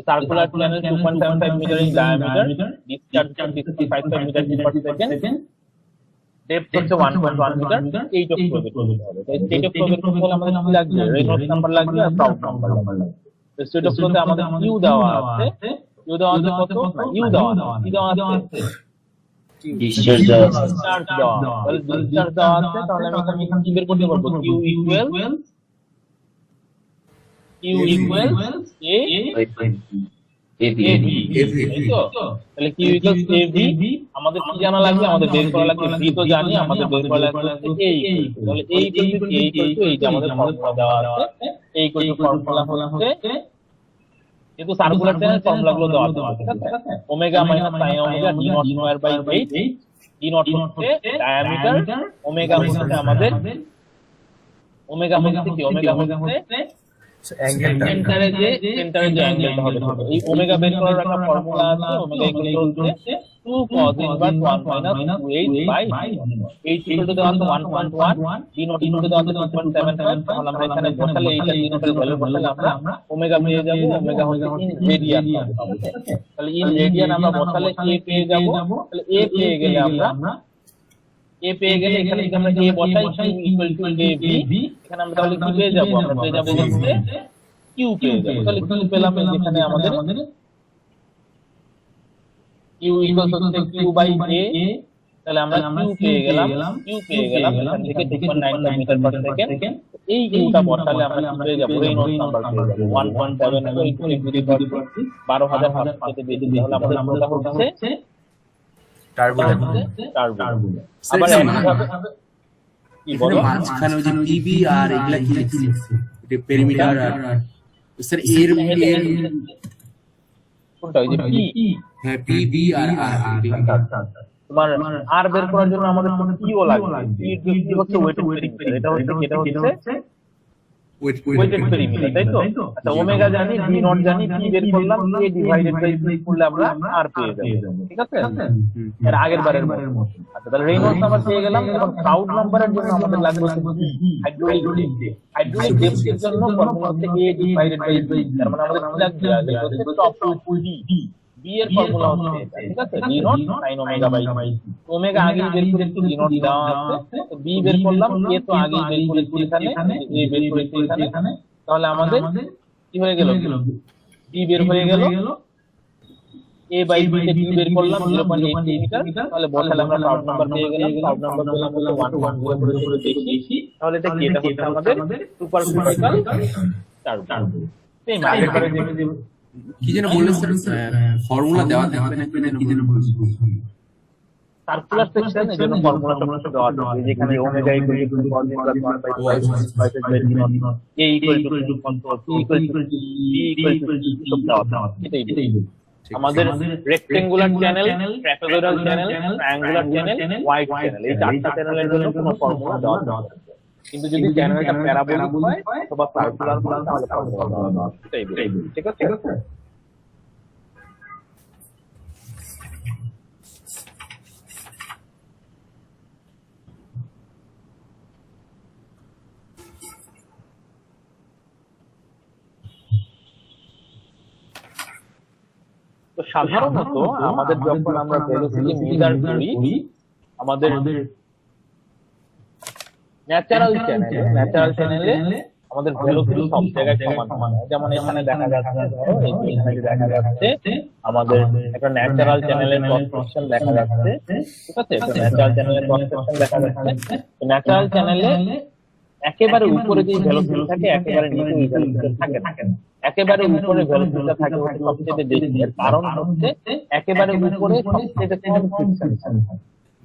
circular channel 2.75 metre in diameter, discharge 55 metre per second, depth হচ্ছে 1.1 মিটার, স্টেট অফ ফ্লো বের করতে হবে। তো স্টেট অফ ফ্লো বের করতে হলে আমাদের কি লাগবে? রেনল্ডস নাম্বার লাগবে আর ফ্রাউড নাম্বার লাগবে। তো স্টেট অফ ফ্লোতে আমাদের ইউ দেওয়া আছে, ইউ দেওয়া আছে কত? না, ইউ দেওয়া আছে, কি দেওয়া আছে? ডিসচার্জ ডিসচার্জ দেওয়া আছে। তাহলে ডিসচার্জ দেওয়া আছে, তাহলে আমি এখানে কি বের করতে পারবো? কিউ ইকুয়াল এ এবি তাই তো? তাহলে কিউ ইকুয়াল এভি, আমাদের কি জানা লাগবে? আমাদের বের করা লাগবে ভি, তো জানি, আমাদের বের করা লাগবে এ ইকুয়াল। তাহলে এ ইকুয়াল টু এই যে আমাদের ফর্মুলা দেওয়া আছে, এ ইকুয়াল টু ফর্মুলা হচ্ছে, কিন্তু সার্কুলার চ্যানেল ফর্মুলা গুলো দেওয়া আছে, ঠিক আছে? Omega minus sine omega D nought square by 8, D nought হচ্ছে ডায়ামিটার, ওমেগা হচ্ছে আমাদের, ওমেগা হচ্ছে কি? ওমেগা হচ্ছে অ্যাঙ্গেলটা সেন্টারে যে অ্যাঙ্গেলটা হবে, এই ওমেগা বের করার একটা ফর্মুলা আছে, ওমেগা ইকুয়াল টু হচ্ছে 2 cos inverse 1 minus 2h by h equal to দেওয়া আছে 1.1, d নট ইকুয়াল টু দেওয়া আছে 2.75। তাহলে আমরা এখানে বসালে এইটা d নটের ভ্যালু বসালে আমরা ওমেগা পেয়ে যাব, ওমেগা হচ্ছে ইন রেডিয়ান হবে। তাহলে ইন রেডিয়ান আমরা বসালে a পেয়ে যাব, তাহলে a পেয়ে গেলে এখানে যদি আমরা a বসাই q ইকুয়াল টু ab, এখানে আমরা তাহলে কি পেয়ে যাব? আমরা পেয়ে যাব হচ্ছে q পেয়ে যাব। তাহলে q পেলাম, যেখানে আমাদের q ইকুয়াল হচ্ছে q বাই a, তাহলে আমরা q পেয়ে গেলাম, এখান থেকে 2.95 মিটার পার সেকেন্ড। এই q টা বসালে আমরা কি পেয়ে যাব? রেনল্ডস নাম্বার পেয়ে যাব 1.7 12,000 থেকে বেশি। তাহলে আমাদের কোনটা হচ্ছে টার্বুলেন্ট। টার্বো। স্যার, আবার এখানে একইভাবে কি বলো? মাঝখানে ওই যে পিবি আর এগুলা কি লিখছে? এটা পেরিমিটার আর স্যার এর কোনটা? ওই যে p, হ্যাঁ পিবি আর আর তোমার আর বের করার জন্য আমাদের কি ও লাগবে? p হচ্ছে ওয়েটেড পেরিমিটার, এটা হচ্ছে ওয়েটেড পেরিমিটার, তাই তো? আচ্ছা, ওমেগা জানি, ডি নট জানি, p বের করলাম, a ডিভাইডেড বাই p করলে আমরা r পেয়ে যাব, ঠিক আছে? এর আগের বারের মতো। আচ্ছা, তাহলে রেনল্ডস নাম্বার পেয়ে গেলাম। এখন ক্রাউড নাম্বারের জন্য আমাদের লাগবে হচ্ছে হাইড্রোলিক ডেপথের জন্য ফর্মুলা হচ্ছে a ডিভাইডেড বাই b, তার মানে আমাদের কি লাগবে? হচ্ছে টপ টু d, b এর ফর্মুলা হচ্ছে এটা, ঠিক আছে? d nought sin omega by omega আগেই বের করেছি, d নট দেওয়া আছে, তো b বের করলাম, a তো আগেই বের করেছি এখানে, a বের করেছি এখানে। তাহলে আমাদের কি হয়ে গেল? b বের হয়ে গেল, a বাই b তে b বের করলাম 0.8 মিটার। তাহলে বসালে আমরা ক্রাউড নাম্বার পেয়ে গেলাম, ক্রাউড নাম্বার পেলাম হচ্ছে 1.1 করে দেখি। তাহলে এটা কি? এটা হচ্ছে আমাদের সুপার ক্রিটিক্যাল টার্বো। সেই মানে করে যে কি যেন বললেন স্যার, ফর্মুলা দেওয়া থাকবে না কি যেন বলছেন? সার্কুলার সেকশন এর জন্য ফর্মুলাটা দেওয়া আছে, যেখানে omega equal to cos inverse 1/2 by d nought, a equal to control, c equal to d equal to সব দেওয়া আছে। এটাই আমাদের rectangular channel, trapezoidal channel, triangular channel, wide channel, এই চারটা চ্যানেলের জন্য কোনো ফর্মুলা দেওয়া আছে। কিন্তু যদি চ্যানেলটা প্যারাবোলিক হয় অথবা সার্কুলার হয় তাহলে ফর্মুলা দেওয়া আছে। এটাই, ঠিক আছে? তো সাধারণত আমাদের যখন আমরা ভেলোসিটি মেজার করি, আমাদের ন্যাচারাল চ্যানেলে আমাদের ভেলোসিটি সব জায়গায় সমান হয়। যেমন এখানে দেখা যাচ্ছে, ধরো এখানে দেখা যাচ্ছে আমাদের একটা ন্যাচারাল চ্যানেলের ক্রস সেকশন দেখা যাচ্ছে, ঠিক আছে? তো ন্যাচারাল চ্যানেলের ক্রস সেকশন দেখা যাচ্ছে। তো ন্যাচারাল চ্যানেলে একেবারে উপরে যে ভেলোসিটি থাকে, একেবারে নিচে ওই ভেলোসিটি থাকে না। একেবারে উপরে ভেলোসিটিটা থাকে হচ্ছে সবচেয়ে বেশি। এর কারণ হচ্ছে একেবারে উপরে সবচেয়ে কম ফ্রিকশন,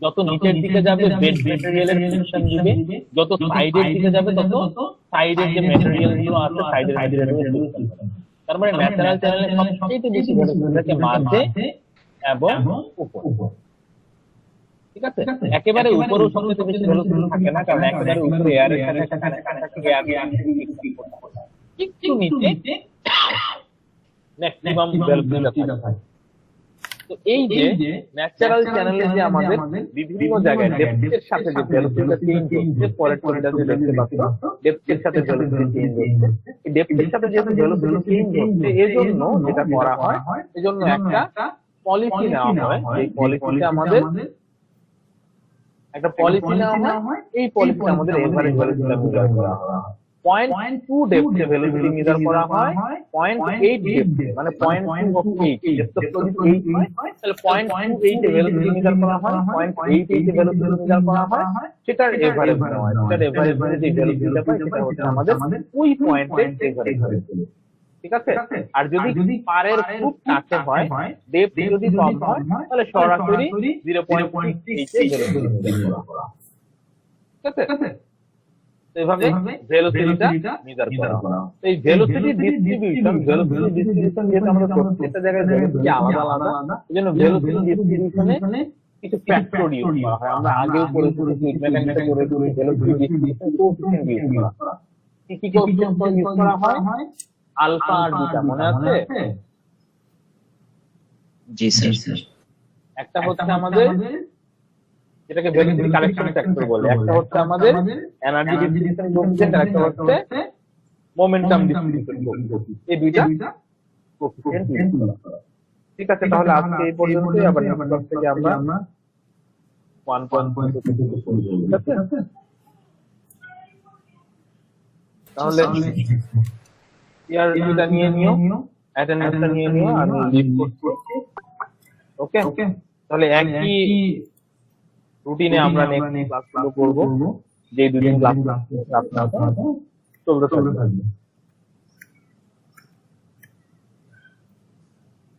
যত নিচের দিকে যাবে বেড ম্যাটেরিয়ালের ফ্রিকশন দিবে, যত সাইডের দিকে যাবে তত সাইডের যে ম্যাটেরিয়াল গুলো আছে সাইডের ফ্রিকশন। তার মানে ন্যাচারাল চ্যানেলে সবচেয়ে বেশি ভেলোসিটি থাকে মাঝে এবং উপরে, ঠিক আছে? একেবারে উপরেও সবচেয়ে বেশি ভেলোসিটি থাকে না, কারণ একেবারে উপরে এয়ারের সাথে কানেকশন থাকে, একটু নিচে ম্যাক্সিমাম ভেলোসিটি থাকে। তো এই যে ন্যাচারাল চ্যানেলে যে আমাদের বিভিন্ন জায়গায় ডেপথের সাথে যে ভেলোসিটিটা চেঞ্জ হচ্ছে, পরের পয়েন্টটা যে দেখতে পাচ্ছ ডেপথের সাথে ভেলোসিটি চেঞ্জ হচ্ছে, এই ডেপথের সাথে যেহেতু ভেলোসিটি চেঞ্জ হচ্ছে এজন্য যেটা করা হয়, এজন্য একটা পলিসি নেওয়া হয়। এই পলিসিতে আমাদের একটা পলিসি নেওয়া হয়, এই পলিসিতে আমাদের এভারেজ ভেলোসিটি মেজার করা হয়। 0.2 ডেপথে ভেলোসিটি মেজার করা হয়, 0.8 ডেপথে মানে 0.2 of 8 ডেপথ অফ যদি 8 হয় তাহলে 0.28 এ ভেলোসিটি মেজার করা হয়, 0.88 এ ভেলোসিটি মেজার করা হয়, সেটার এভারেজ নেওয়া হয়। সেটার এভারেজ যে ভেলোসিটিটা পাই সেটা হচ্ছে আমাদের ওই পয়েন্টের এভারেজ ভেলোসিটি। ঠিক আছে? আর যদি পারের খুব কাছে হয়, ডেপথ যদি কম হয় তাহলে সরাসরি 0.68 এ ভেলোসিটি মেজার করা হয়। ঠিক আছে? এভাবে ভেলোসিটিটা মেজার করা হয়। এই ভেলোসিটি ডিস্ট্রিবিউশন যেহেতু আমাদের প্রত্যেকটা জায়গায় ভেলোসিটি আলাদা আলাদা, এজন্য ভেলোসিটি ডিস্ট্রিবিউশনে কিছু ফ্যাক্টর ইউজ করা হয়। আমরা আগেও পড়েছি ফ্লুইড মেকানিক্সে পড়েছি ভেলোসিটি ডিস্ট্রিবিউশন কোএফিসিয়েন্ট ইউজ করা হয়। কি কোএফিসিয়েন্ট ইউজ করা হয়? আলফা আর বিটা, মনে আছে? জি স্যার। একটা হচ্ছে আমাদের যেটাকে ভেলোসিটি কারেকশন ফ্যাক্টর বলে, একটা হচ্ছে আমাদের এনার্জি ডিস্ট্রিবিউশন কোএফিসিয়েন্ট, আর একটা হচ্ছে মোমেন্টাম ডিস্ট্রিবিউশন কোএফিসিয়েন্ট। এই দুইটা কোএফিসিয়েন্ট ইউজ করা হয়। ঠিক আছে, তাহলে আজকে এই পর্যন্তই। আবার নেক্সট ক্লাস থেকে আমরা 1.2 ঠিক আছে? তাহলে ইয়ারটা নিয়ে নিও, অ্যাটেন্ডেন্সটা নিয়ে নিও, আমি লিভ করছি। ওকে, তাহলে একই রুটিনে আমরা নেক্সট ক্লাসগুলো করব, যে দুদিন ক্লাস চলতে থাকবে।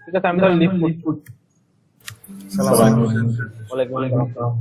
ঠিক আছে, আমি তাহলে লিভ করছি। আসসালামু আলাইকুম। ওয়ালাইকুম আসসালাম।